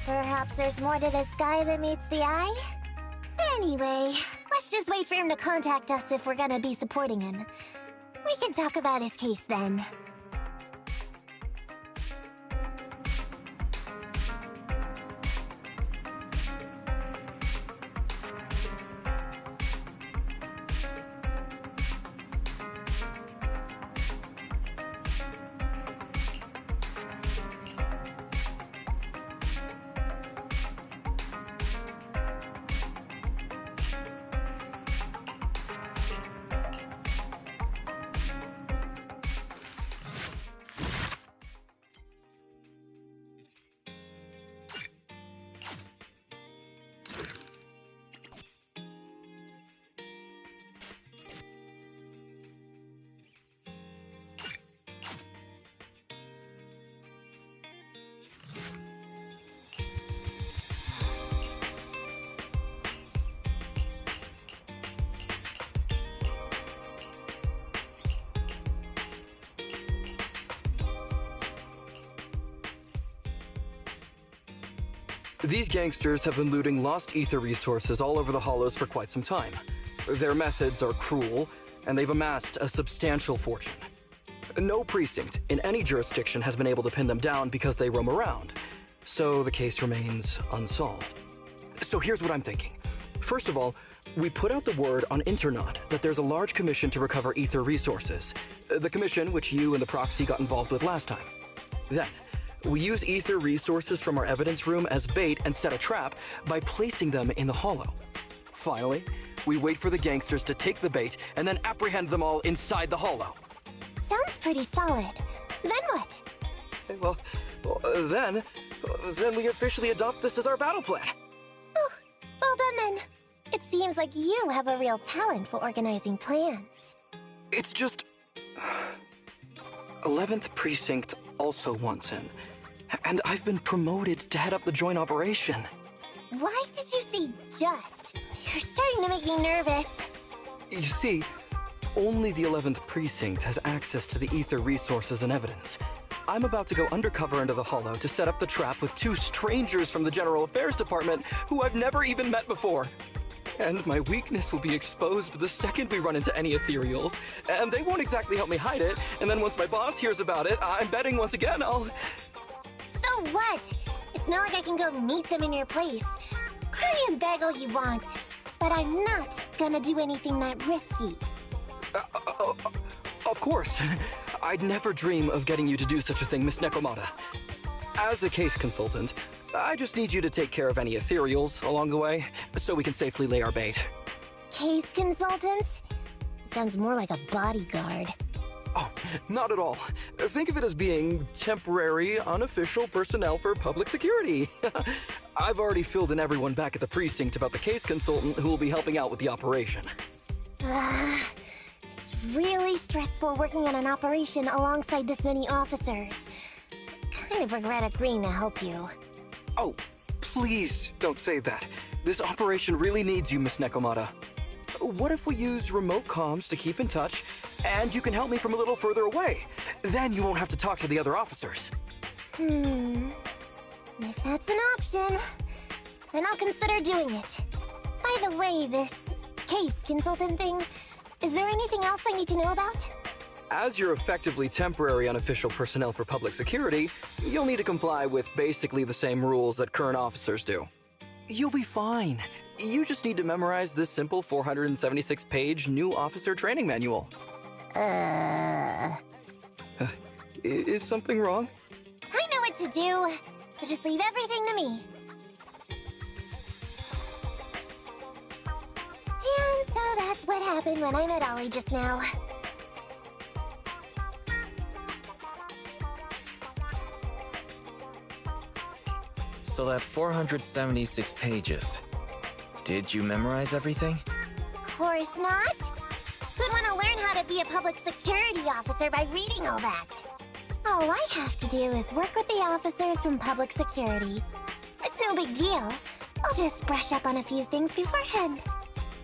Perhaps there's more to this guy than meets the eye? Anyway, let's just wait for him to contact us if we're gonna be supporting him. We can talk about his case then.
These gangsters have been looting lost ether resources all over the Hollows for quite some time. Their methods are cruel, and they've amassed a substantial fortune. No precinct in any jurisdiction has been able to pin them down because they roam around, so the case remains unsolved. So here's what I'm thinking. First of all, we put out the word on Internaut that there's a large commission to recover ether resources. The commission which you and the proxy got involved with last time. Then, we use ether resources from our evidence room as bait and set a trap by placing them in the Hollow. Finally, we wait for the gangsters to take the bait and then apprehend them all inside the Hollow.
Sounds pretty solid. Then what?
Well, then we officially adopt this as our battle plan.
Oh, well done then. It seems like you have a real talent for organizing plans.
It's just... 11th Precinct also wants in, and I've been promoted to head up the joint operation.
Why did you say just? You're starting to make me nervous.
You see, only the 11th Precinct has access to the ether resources and evidence. I'm about to go undercover into the Hollow to set up the trap with 2 strangers from the General Affairs Department who I've never even met before. And my weakness will be exposed the second we run into any ethereals, and they won't exactly help me hide it, and then once my boss hears about it, I'm betting once again I'll...
So what? It's not like I can go meet them in your place. Cry and beg all you want, but I'm not gonna do anything that risky.
Of course. I'd never dream of getting you to do such a thing, Miss Nekomata. As a case consultant, I just need you to take care of any ethereals along the way, so we can safely lay our bait.
Case consultant? Sounds more like a bodyguard.
Oh, not at all. Think of it as being temporary, unofficial personnel for public security. I've already filled in everyone back at the precinct about the case consultant who will be helping out with the operation.
It's really stressful working on an operation alongside this many officers. Kind of regret agreeing to help you.
Oh, please don't say that. This operation really needs you, Miss Nekomata. What if we use remote comms to keep in touch, and you can help me from a little further away? Then you won't have to talk to the other officers.
If that's an option, then I'll consider doing it. By the way, this case consultant thing, is there anything else I need to know about?
As you're effectively temporary unofficial personnel for public security, you'll need to comply with basically the same rules that current officers do. You'll be fine. You just need to memorize this simple 476-page new officer training manual. Is something wrong?
I know what to do, so just leave everything to me. And so that's what happened when I met Ollie just now.
So that 476 pages. Did you memorize everything?
Of course not. Who'd want to learn how to be a public security officer by reading all that? All I have to do is work with the officers from public security. It's no big deal. I'll just brush up on a few things beforehand.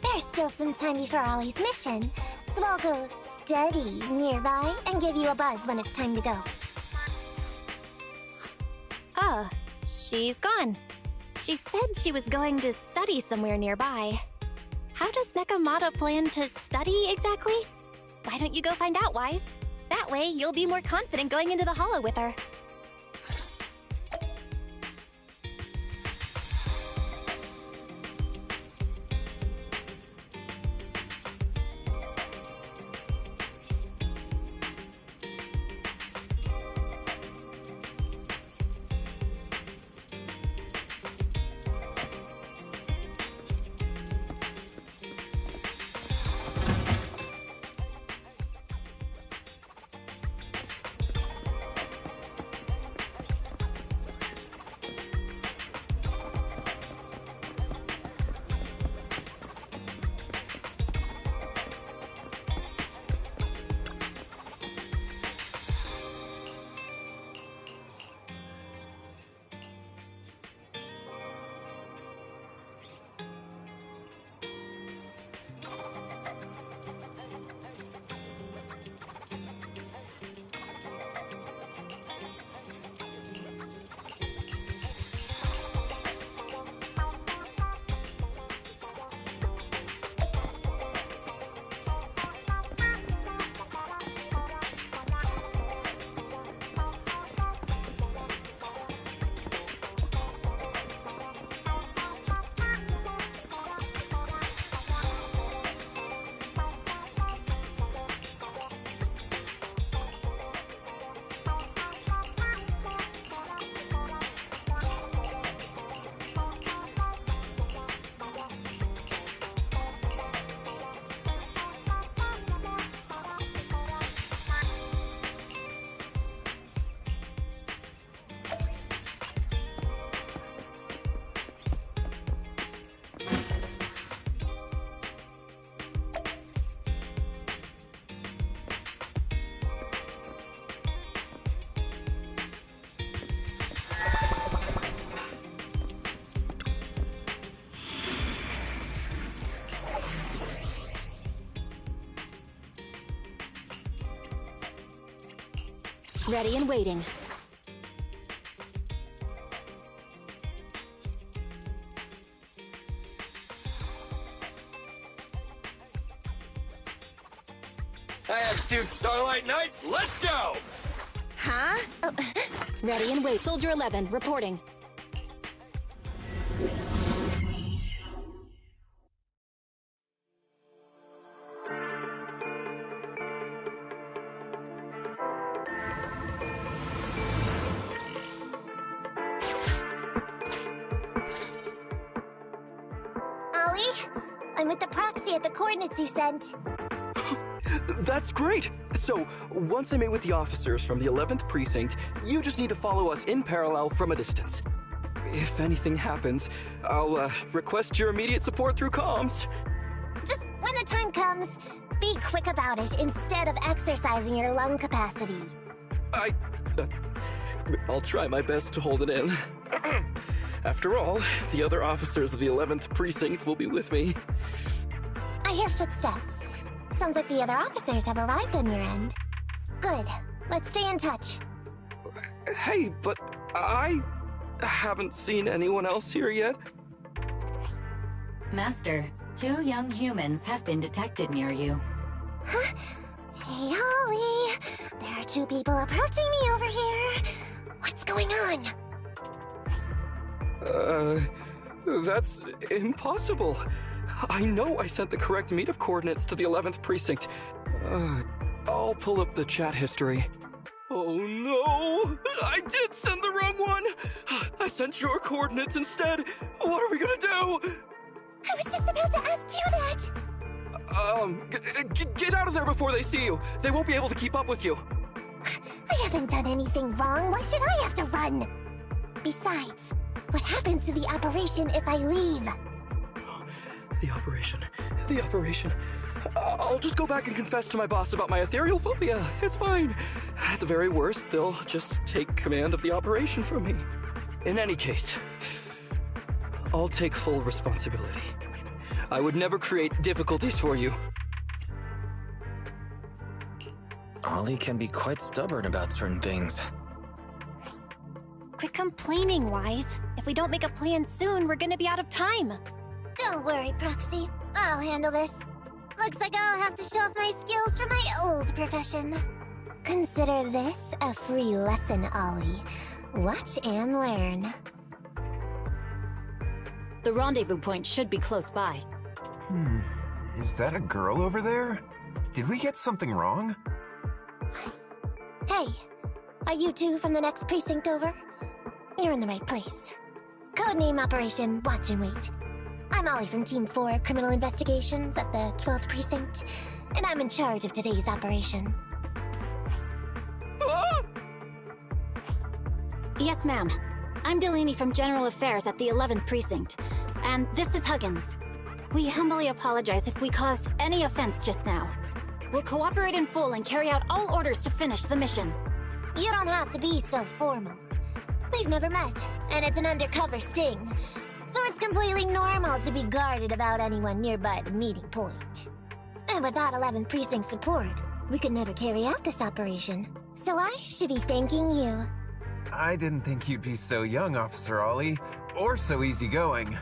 There's still some time before Ollie's mission, so I'll go study nearby and give you a buzz when it's time to go.
Ah, she's gone. She said she was going to study somewhere nearby. How does Nekomata plan to study exactly? Why don't you go find out, Wise? That way, you'll be more confident going into the Hollow with her.
Ready and waiting.
I have 2 Starlight Knights. Let's go!
Huh? Oh. Ready and wait. Soldier 11, reporting.
Ollie? I'm with the proxy at the coordinates you sent.
That's great! So, once I meet with the officers from the 11th Precinct, you just need to follow us in parallel from a distance. If anything happens, I'll request your immediate support through comms.
Just when the time comes, be quick about it instead of exercising your lung capacity.
I'll try my best to hold it in. After all, the other officers of the 11th Precinct will be with me.
I hear footsteps. Sounds like the other officers have arrived on your end. Good. Let's stay in touch.
Hey, but I haven't seen anyone else here yet.
Master, 2 young humans have been detected near you.
Huh? Hey, Ollie. There are 2 people approaching me over here. What's going on?
That's impossible. I know I sent the correct meetup coordinates to the 11th Precinct. I'll pull up the chat history. Oh no! I did send the wrong one! I sent your coordinates instead! What are we gonna do?
I was just about to ask you that!
Get out of there before they see you! They won't be able to keep up with you!
I haven't done anything wrong. Why should I have to run? Besides, what happens to the operation if I leave?
The operation. I'll just go back and confess to my boss about my ethereal phobia. It's fine. At the very worst, they'll just take command of the operation from me. In any case, I'll take full responsibility. I would never create difficulties for you.
Ollie can be quite stubborn about certain things.
Quit complaining, Wise. If we don't make a plan soon, we're gonna be out of time.
Don't worry, Proxy. I'll handle this. Looks like I'll have to show off my skills from my old profession. Consider this a free lesson, Ollie. Watch and learn.
The rendezvous point should be close by.
Is that a girl over there? Did we get something wrong?
Hey, are you 2 from the next precinct over? You're in the right place. Codename Operation Watch and Wait. I'm Ollie from Team 4 Criminal Investigations at the 12th Precinct, and I'm in charge of today's operation.
Yes, ma'am. I'm Delaney from General Affairs at the 11th Precinct, and this is Huggins. We humbly apologize if we caused any offense just now. We'll cooperate in full and carry out all orders to finish the mission.
You don't have to be so formal. We've never met, and it's an undercover sting. So it's completely normal to be guarded about anyone nearby the meeting point. And without 11th Precinct support, we could never carry out this operation. So I should be thanking you.
I didn't think you'd be so young, Officer Ollie, or so easygoing.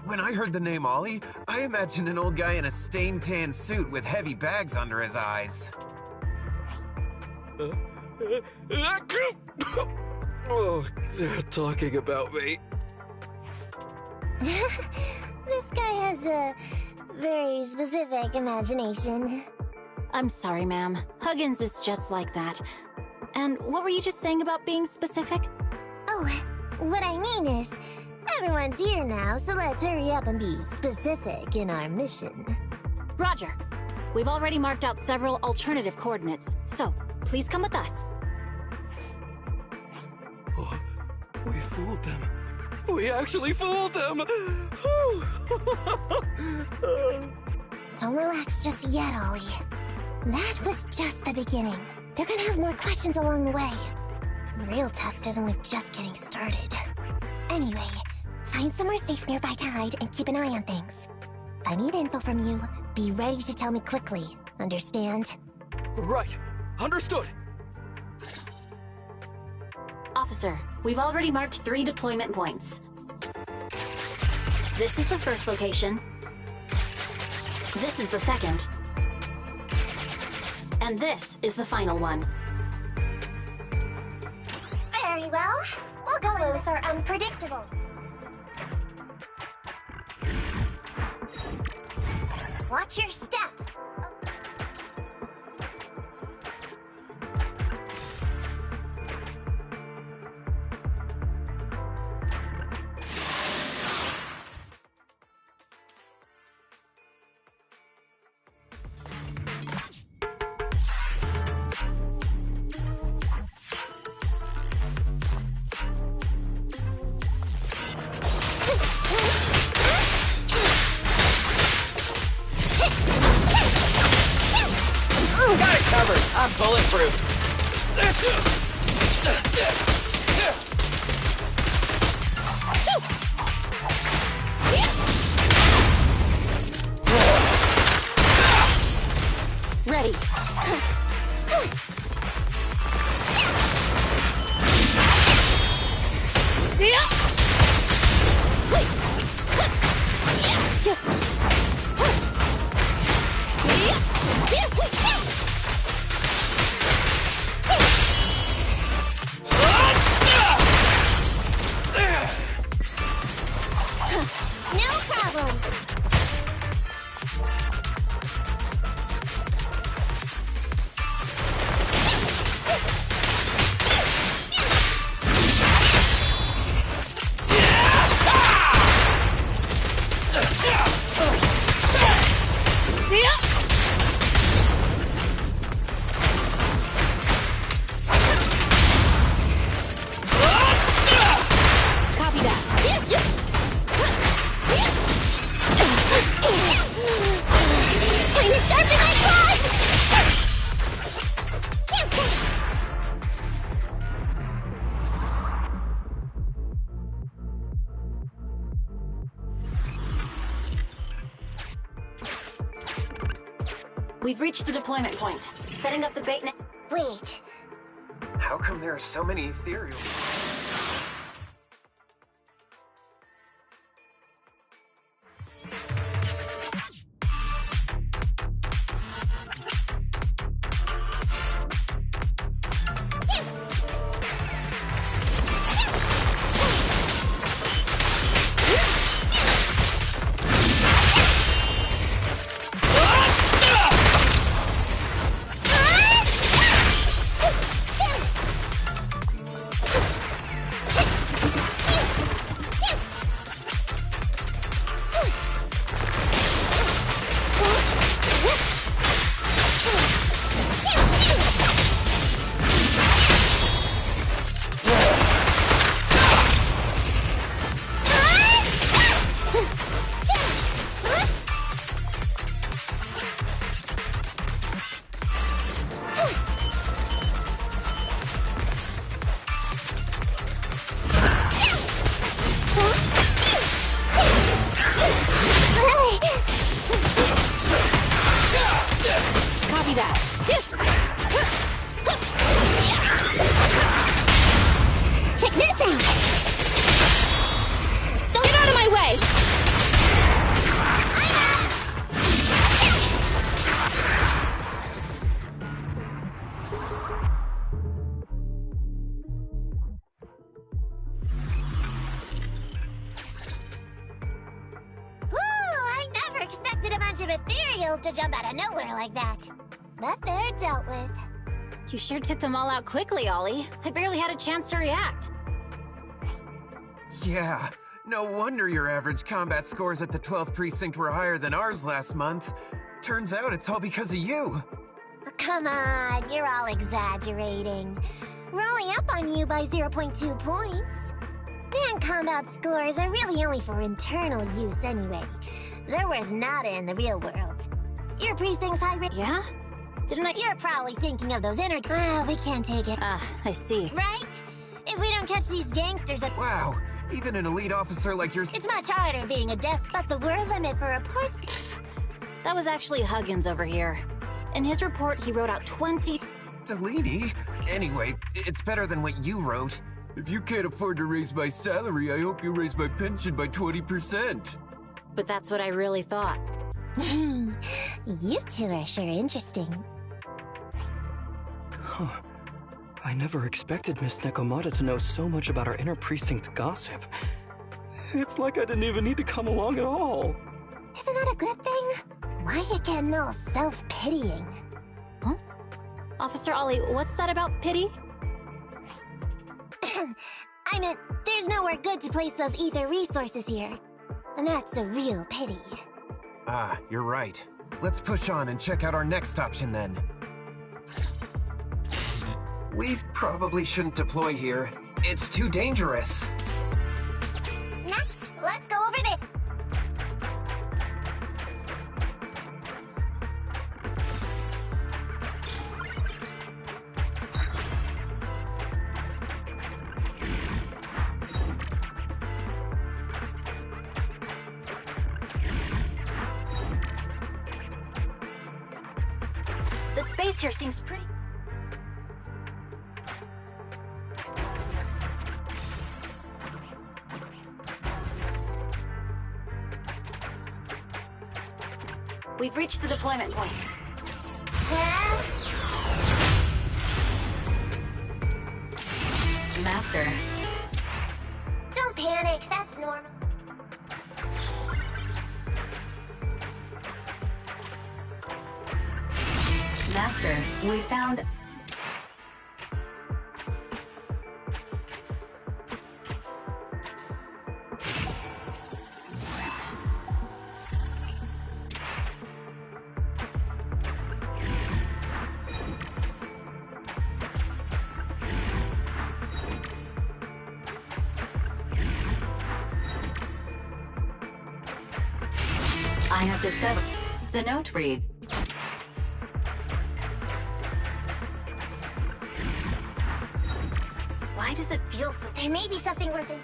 When I heard the name Ollie, I imagined an old guy in a stained tan suit with heavy bags under his eyes.
Oh, they're talking about me.
This guy has a very specific imagination.
I'm sorry, ma'am. Huggins is just like that. And what were you just saying about being specific?
Oh, what I mean is, everyone's here now, so let's hurry up and be specific in our mission.
Roger. We've already marked out several alternative coordinates, so please come with us.
Oh, we fooled them. We actually fooled them!
Don't relax just yet, Ollie. That was just the beginning. They're gonna have more questions along the way. The real test is only just getting started. Anyway, find somewhere safe nearby to hide and keep an eye on things. If I need info from you, be ready to tell me quickly. Understand?
Right. Understood.
Officer, we've already marked 3 deployment points. This is the first location. This is the second. And this is the final one.
Very well. We'll go in. Are unpredictable. Watch your step.
Got it covered. I'm bulletproof.
Ready.
No problem.
Copy that.
Time to sharpen my claws!
We've reached the deployment point. Setting up the bait net.
Wait.
How come there are so many ethereal?
Copy that.
Check this out!
Don't get out of my way!
I never expected a bunch of ethereals to jump out of nowhere like that. But they're dealt with.
You sure took them all out quickly, Ollie. I barely had a chance to react.
Yeah, no wonder your average combat scores at the 12th precinct were higher than ours last month. Turns out it's all because of you.
Come on, you're all exaggerating. We're only up on you by 0.2 points. And combat scores are really only for internal use anyway. They're worth nada in the real world. Your precinct's high rate.
Yeah? Didn't I?
You're probably thinking of those inner. We can't take it.
I see.
Right? If we don't catch these gangsters at.
Wow, even an elite officer like yours.
It's much harder being a desk, but the word limit for reports.
That was actually Huggins over here. In his report, he wrote out 20.
Delaney? Anyway, it's better than what you wrote. If you can't afford to raise my salary, I hope you raise my pension by 20%.
But that's what I really thought.
You two are sure interesting.
Huh. I never expected Miss Nekomata to know so much about our inter-precinct gossip. It's like I didn't even need to come along at all.
Isn't that a good thing? Why you getting all self-pitying?
Huh? Officer Ollie, what's that about pity?
I meant, there's nowhere good to place those ether resources here. And that's a real pity.
Ah, you're right. Let's push on and check out our next option then. We probably shouldn't deploy here. It's too dangerous.
Next, let's go over there.
The space here seems pretty... We've reached the deployment point.
Master.
Don't panic, that's normal.
Master, we found... I have discovered... The note reads...
Why does it feel so... There may be something worth it.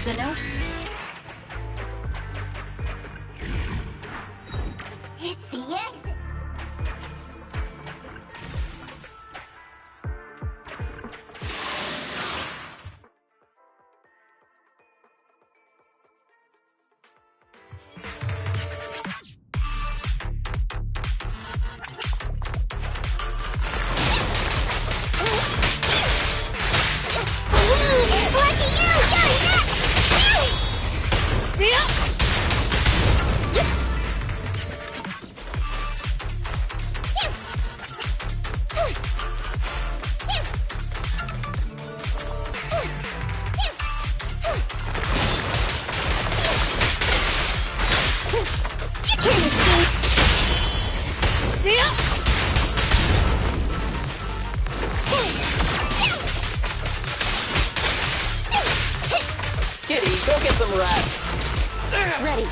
The note...
It's the exit.
Kitty, go get some rest.
Ready.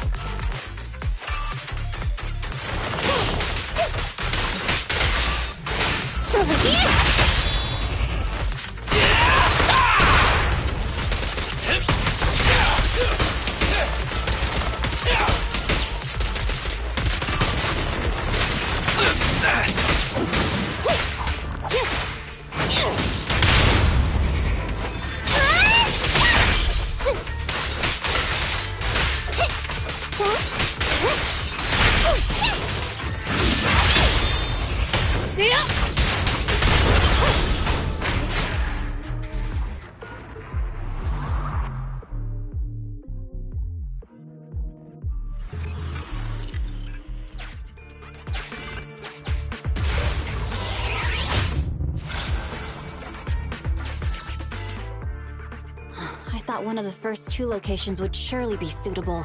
I thought one of the first two locations would surely be suitable.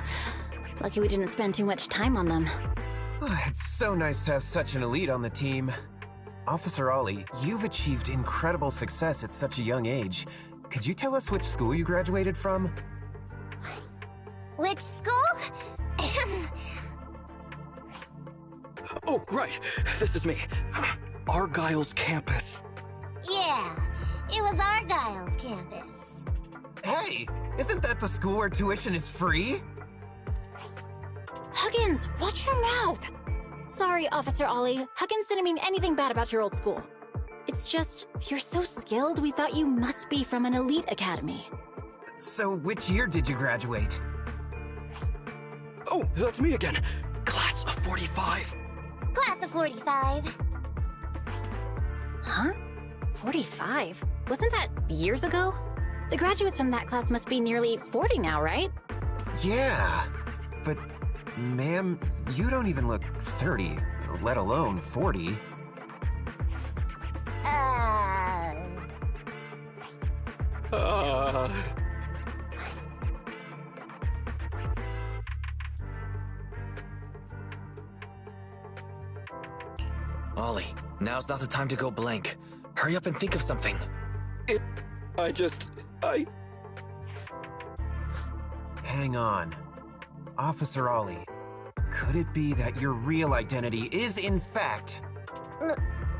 Lucky we didn't spend too much time on them.
It's so nice to have such an elite on the team. Officer Ollie, you've achieved incredible success at such a young age. Could you tell us which school you graduated from?
Which school?
Oh, right. This is me. Argyle's campus.
Yeah, it was Argyle's campus.
Hey, isn't that the school where tuition is free?
Huggins, watch your mouth! Sorry, Officer Ollie. Huggins didn't mean anything bad about your old school. It's just, you're so skilled, we thought you must be from an elite academy.
So which year did you graduate?
Oh, that's me again. Class of 45.
Class of 45.
Huh? 45? Wasn't that years ago? The graduates from that class must be nearly 40 now, right?
Yeah, but ma'am, you don't even look 30, let alone 40.
Ollie, now's not the time to go blank. Hurry up and think of something.
Hang on. Officer Ollie, could it be that your real identity is, in fact...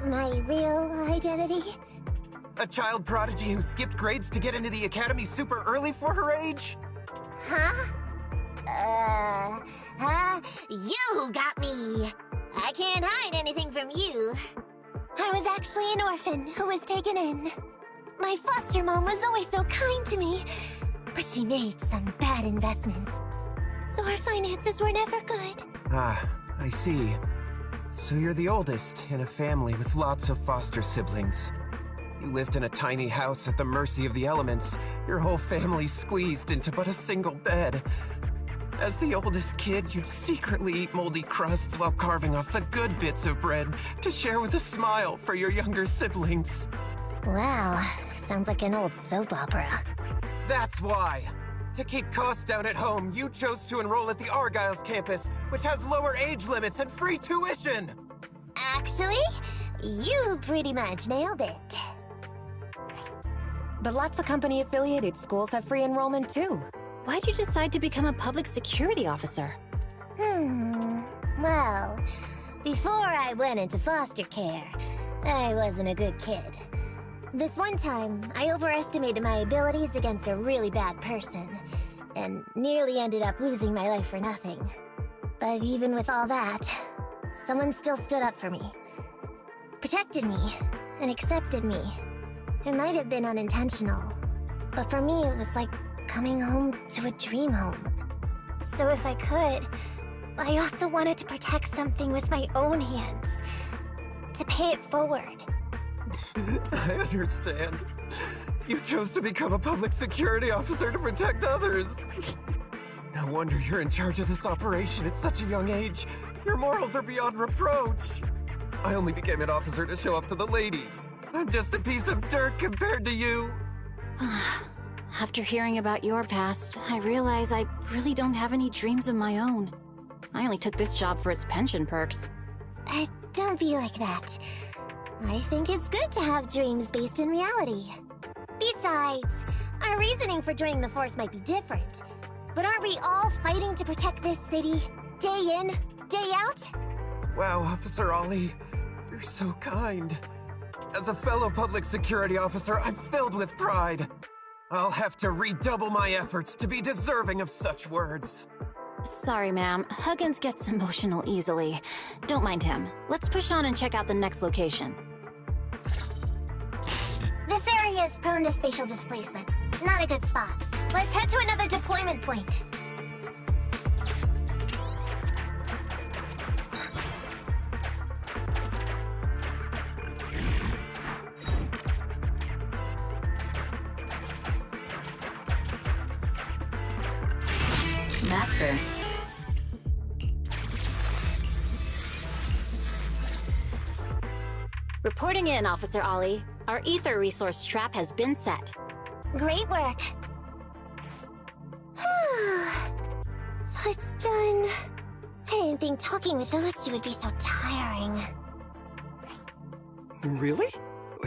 My real identity?
A child prodigy who skipped grades to get into the academy super early for her age?
Huh? You got me! I can't hide anything from you. I was actually an orphan who was taken in. My foster mom was always so kind to me, but she made some bad investments. So our finances were never good.
Ah, I see. So you're the oldest in a family with lots of foster siblings. You lived in a tiny house at the mercy of the elements, your whole family squeezed into but a single bed. As the oldest kid, you'd secretly eat moldy crusts while carving off the good bits of bread to share with a smile for your younger siblings.
Wow, sounds like an old soap opera.
That's why! To keep costs down at home, you chose to enroll at the Argyle's campus, which has lower age limits and free tuition!
Actually, you pretty much nailed it.
But lots of company-affiliated schools have free enrollment too.
Why'd you decide to become a public security officer?
Well, before I went into foster care, I wasn't a good kid. This one time, I overestimated my abilities against a really bad person, and nearly ended up losing my life for nothing. But even with all that, someone still stood up for me. Protected me, and accepted me. It might have been unintentional, but for me it was like coming home to a dream home. So if I could, I also wanted to protect something with my own hands. To pay it forward.
I understand. You chose to become a public security officer to protect others. No wonder you're in charge of this operation at such a young age. Your morals are beyond reproach. I only became an officer to show off to the ladies. I'm just a piece of dirt compared to you.
After hearing about your past, I realize I really don't have any dreams of my own. I only took this job for its pension perks.
Don't be like that. I think it's good to have dreams based in reality. Besides, our reasoning for joining the Force might be different. But aren't we all fighting to protect this city, day in, day out?
Wow, Officer Ollie, you're so kind. As a fellow public security officer, I'm filled with pride. I'll have to redouble my efforts to be deserving of such words.
Sorry, ma'am. Huggins gets emotional easily. Don't mind him. Let's push on and check out the next location.
This area is prone to spatial displacement. Not a good spot. Let's head to another deployment point.
Master.
Reporting in, Officer Ollie. Our ether resource trap has been set.
Great work. So it's done. I didn't think talking with those two would be so tiring.
Really?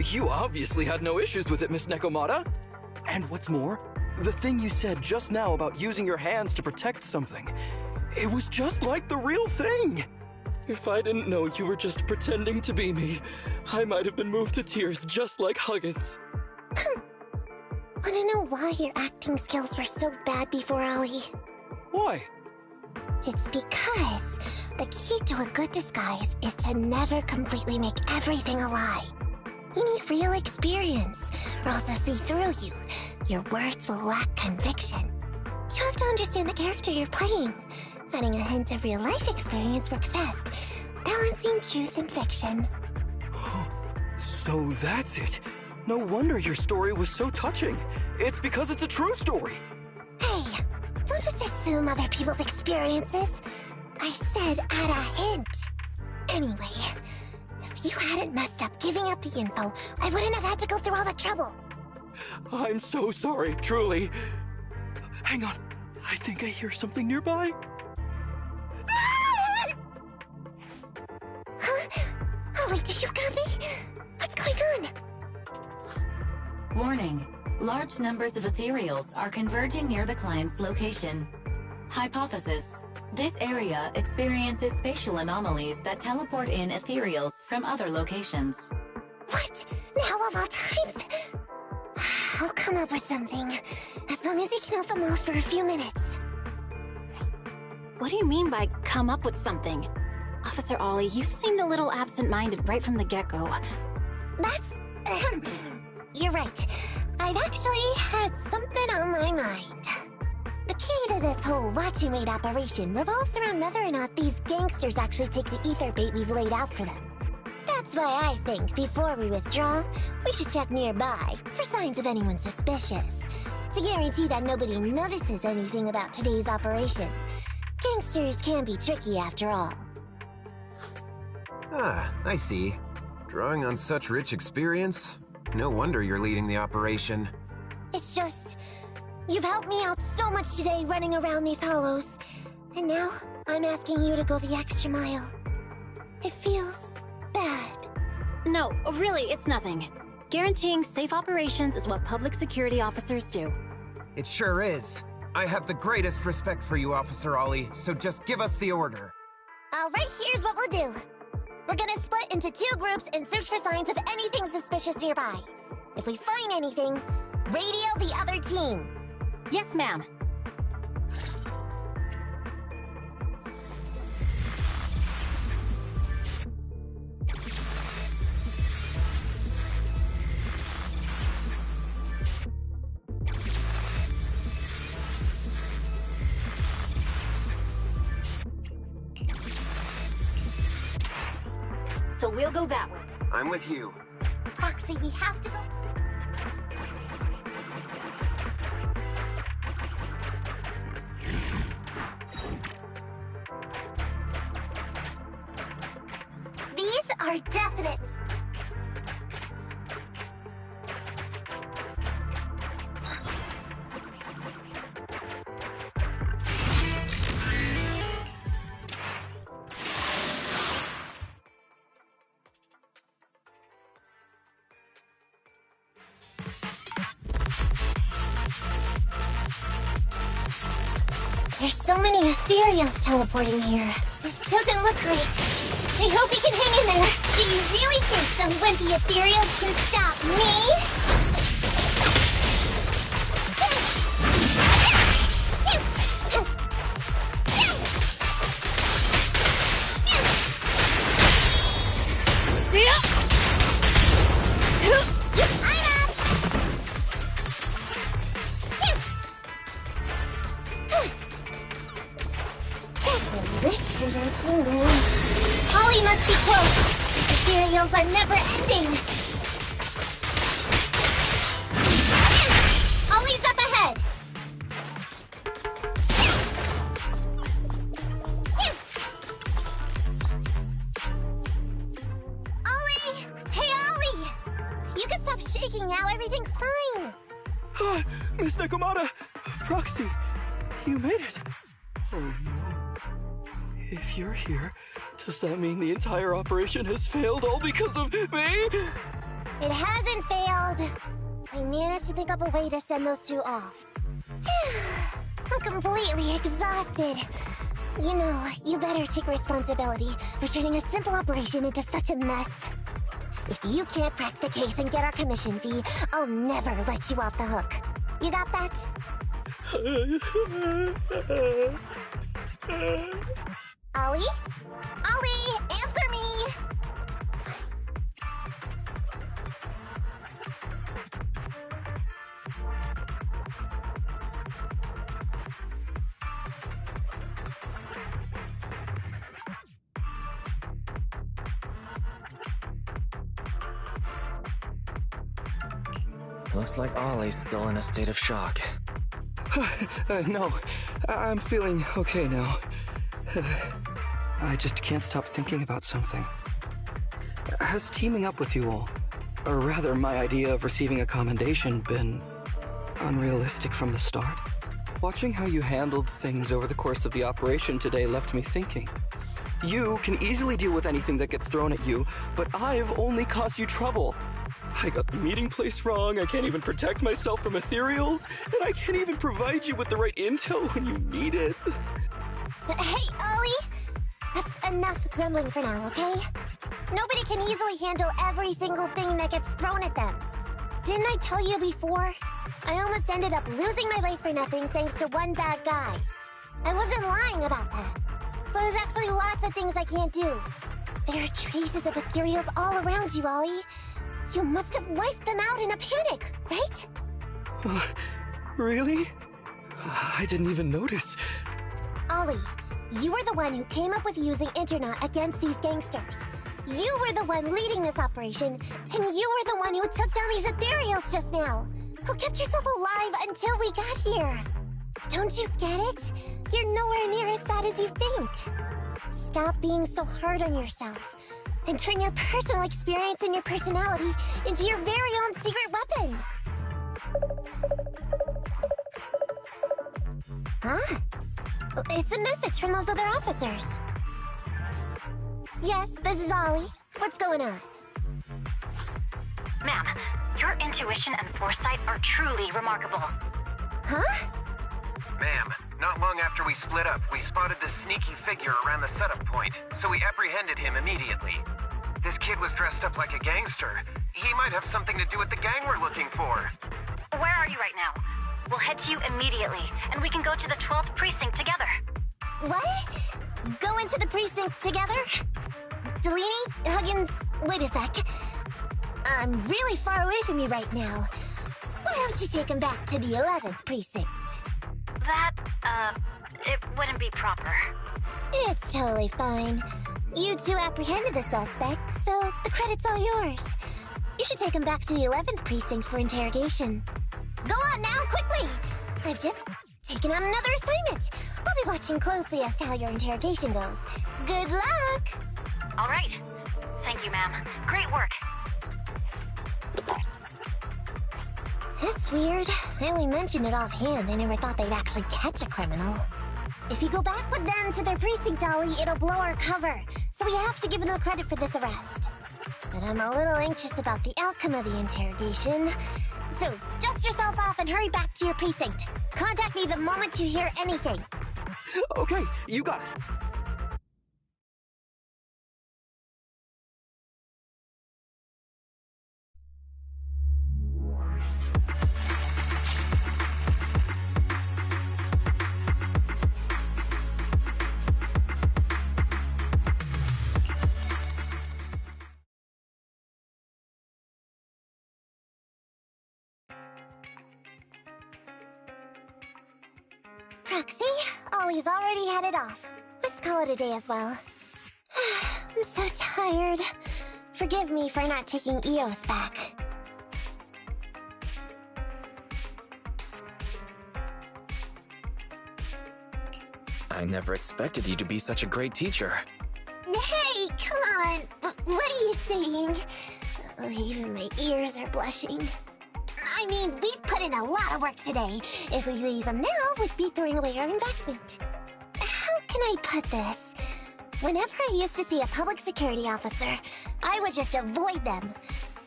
You obviously had no issues with it, Miss Nekomata. And what's more, The thing you said just now about using your hands to protect something, it was just like the real thing. If I didn't know you were just pretending to be me, I might have been moved to tears just like Huggins.
Wanna know why your acting skills were so bad before, Ollie?
Why?
It's because the key to a good disguise is to never completely make everything a lie. You need real experience, or else they'll see through you. Your words will lack conviction. You have to understand the character you're playing. Adding a hint of real-life experience works best, balancing truth and fiction.
So that's it. No wonder your story was so touching. It's because it's a true story.
Hey, don't just assume other people's experiences. I said add a hint. Anyway, if you hadn't messed up giving up the info, I wouldn't have had to go through all the trouble.
I'm so sorry, truly. Hang on, I think I hear something nearby.
Huh? Ollie, do you got me? What's going on?
Warning. Large numbers of ethereals are converging near the client's location. Hypothesis. This area experiences spatial anomalies that teleport in ethereals from other locations.
What? Now of all times? I'll come up with something, as long as he can hold them off for a few minutes.
What do you mean by come up with something? Officer Ollie, you've seemed a little absent-minded right from the get-go.
That's... You're right. I've actually had something on my mind. The key to this whole watching wait operation revolves around whether or not these gangsters actually take the ether bait we've laid out for them. That's why I think before we withdraw, we should check nearby for signs of anyone suspicious, to guarantee that nobody notices anything about today's operation. Gangsters can be tricky after all.
Ah, I see. Drawing on such rich experience, no wonder you're leading the operation.
It's just... You've helped me out so much today running around these hollows. And now, I'm asking you to go the extra mile. It feels... bad.
No, really, it's nothing. Guaranteeing safe operations is what public security officers do.
It sure is. I have the greatest respect for you, Officer Ollie, so just give us the order.
Alright, here's what we'll do. We're gonna split into 2 groups and search for signs of anything suspicious nearby. If we find anything, radio the other team.
Yes, ma'am. So we'll go that way.
I'm with you.
Proxy, we have to go... These are definite. There's so many ethereals teleporting here. This doesn't look great. I hope he can hang in there. Do you really think some wimpy ethereals can stop me? Ollie must be close. The ethereals are never ending. Ollie's up ahead. Ollie! Hey, Ollie! You can stop shaking now. Everything's fine.
Miss Nekomata! Proxy! You made it! Oh no. If you're here, does that mean the entire operation has failed all because of me?
It hasn't failed. I managed to think up a way to send those 2 off. I'm completely exhausted. You know, you better take responsibility for turning a simple operation into such a mess. If you can't crack the case and get our commission fee, I'll never let you off the hook. You got that? Ollie? Ollie, answer me!
Looks like Ollie's still in a state of shock.
No, I'm feeling okay now. I just can't stop thinking about something. Has teaming up with you all, or rather my idea of receiving a commendation, been unrealistic from the start? Watching how you handled things over the course of the operation today left me thinking. You can easily deal with anything that gets thrown at you, but I've only caused you trouble. I got the meeting place wrong, I can't even protect myself from ethereals, and I can't even provide you with the right intel when you need it.
Hey, Ollie! That's enough grumbling for now, okay? Nobody can easily handle every single thing that gets thrown at them. Didn't I tell you before? I almost ended up losing my life for nothing thanks to one bad guy. I wasn't lying about that. So there's actually lots of things I can't do. There are traces of ethereals all around you, Ollie. You must have wiped them out in a panic, right?
Really? I didn't even notice.
Ollie, you were the one who came up with using Internet against these gangsters. You were the one leading this operation, and you were the one who took down these ethereals just now. Who kept yourself alive until we got here. Don't you get it? You're nowhere near as bad as you think. Stop being so hard on yourself. And turn your personal experience and your personality into your very own secret weapon. Huh? It's a message from those other officers. Yes, this is Ollie. What's going on?
Ma'am, your intuition and foresight are truly remarkable.
Huh?
Ma'am, not long after we split up, we spotted this sneaky figure around the setup point, so we apprehended him immediately. This kid was dressed up like a gangster. He might have something to do with the gang we're looking for.
Where are you right now? We'll head to you immediately, and we can go to the 12th precinct together.
What? Go into the precinct together? Delaney? Huggins? Wait a sec. I'm really far away from you right now. Why don't you take him back to the 11th precinct?
That, it wouldn't be proper.
It's totally fine. You two apprehended the suspect, so the credit's all yours. You should take him back to the 11th precinct for interrogation. Go on now, quickly! I've just taken on another assignment. I'll be watching closely as to how your interrogation goes. Good luck!
All right. Thank you, ma'am. Great work.
That's weird. I only mentioned it offhand. I never thought they'd actually catch a criminal. If you go back with them to their precinct, Ollie, it'll blow our cover. So we have to give them credit for this arrest. But I'm a little anxious about the outcome of the interrogation. So dust yourself off and hurry back to your precinct. Contact me the moment you hear anything.
Okay, you got it.
Proxy, Ollie's already headed off. Let's call it a day as well. I'm so tired. Forgive me for not taking Eos back.
I never expected you to be such a great teacher.
Hey, come on. What are you saying? Oh, even my ears are blushing. I mean, we've put in a lot of work today. If we leave them now, we'd be throwing away our investment. How can I put this? Whenever I used to see a public security officer, I would just avoid them.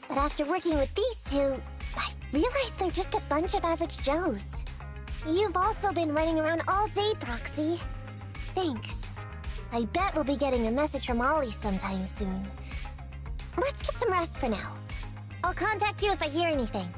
But after working with these two, I realized they're just a bunch of average Joes. You've also been running around all day, Proxy. Thanks. I bet we'll be getting a message from Ollie sometime soon. Let's get some rest for now. I'll contact you if I hear anything.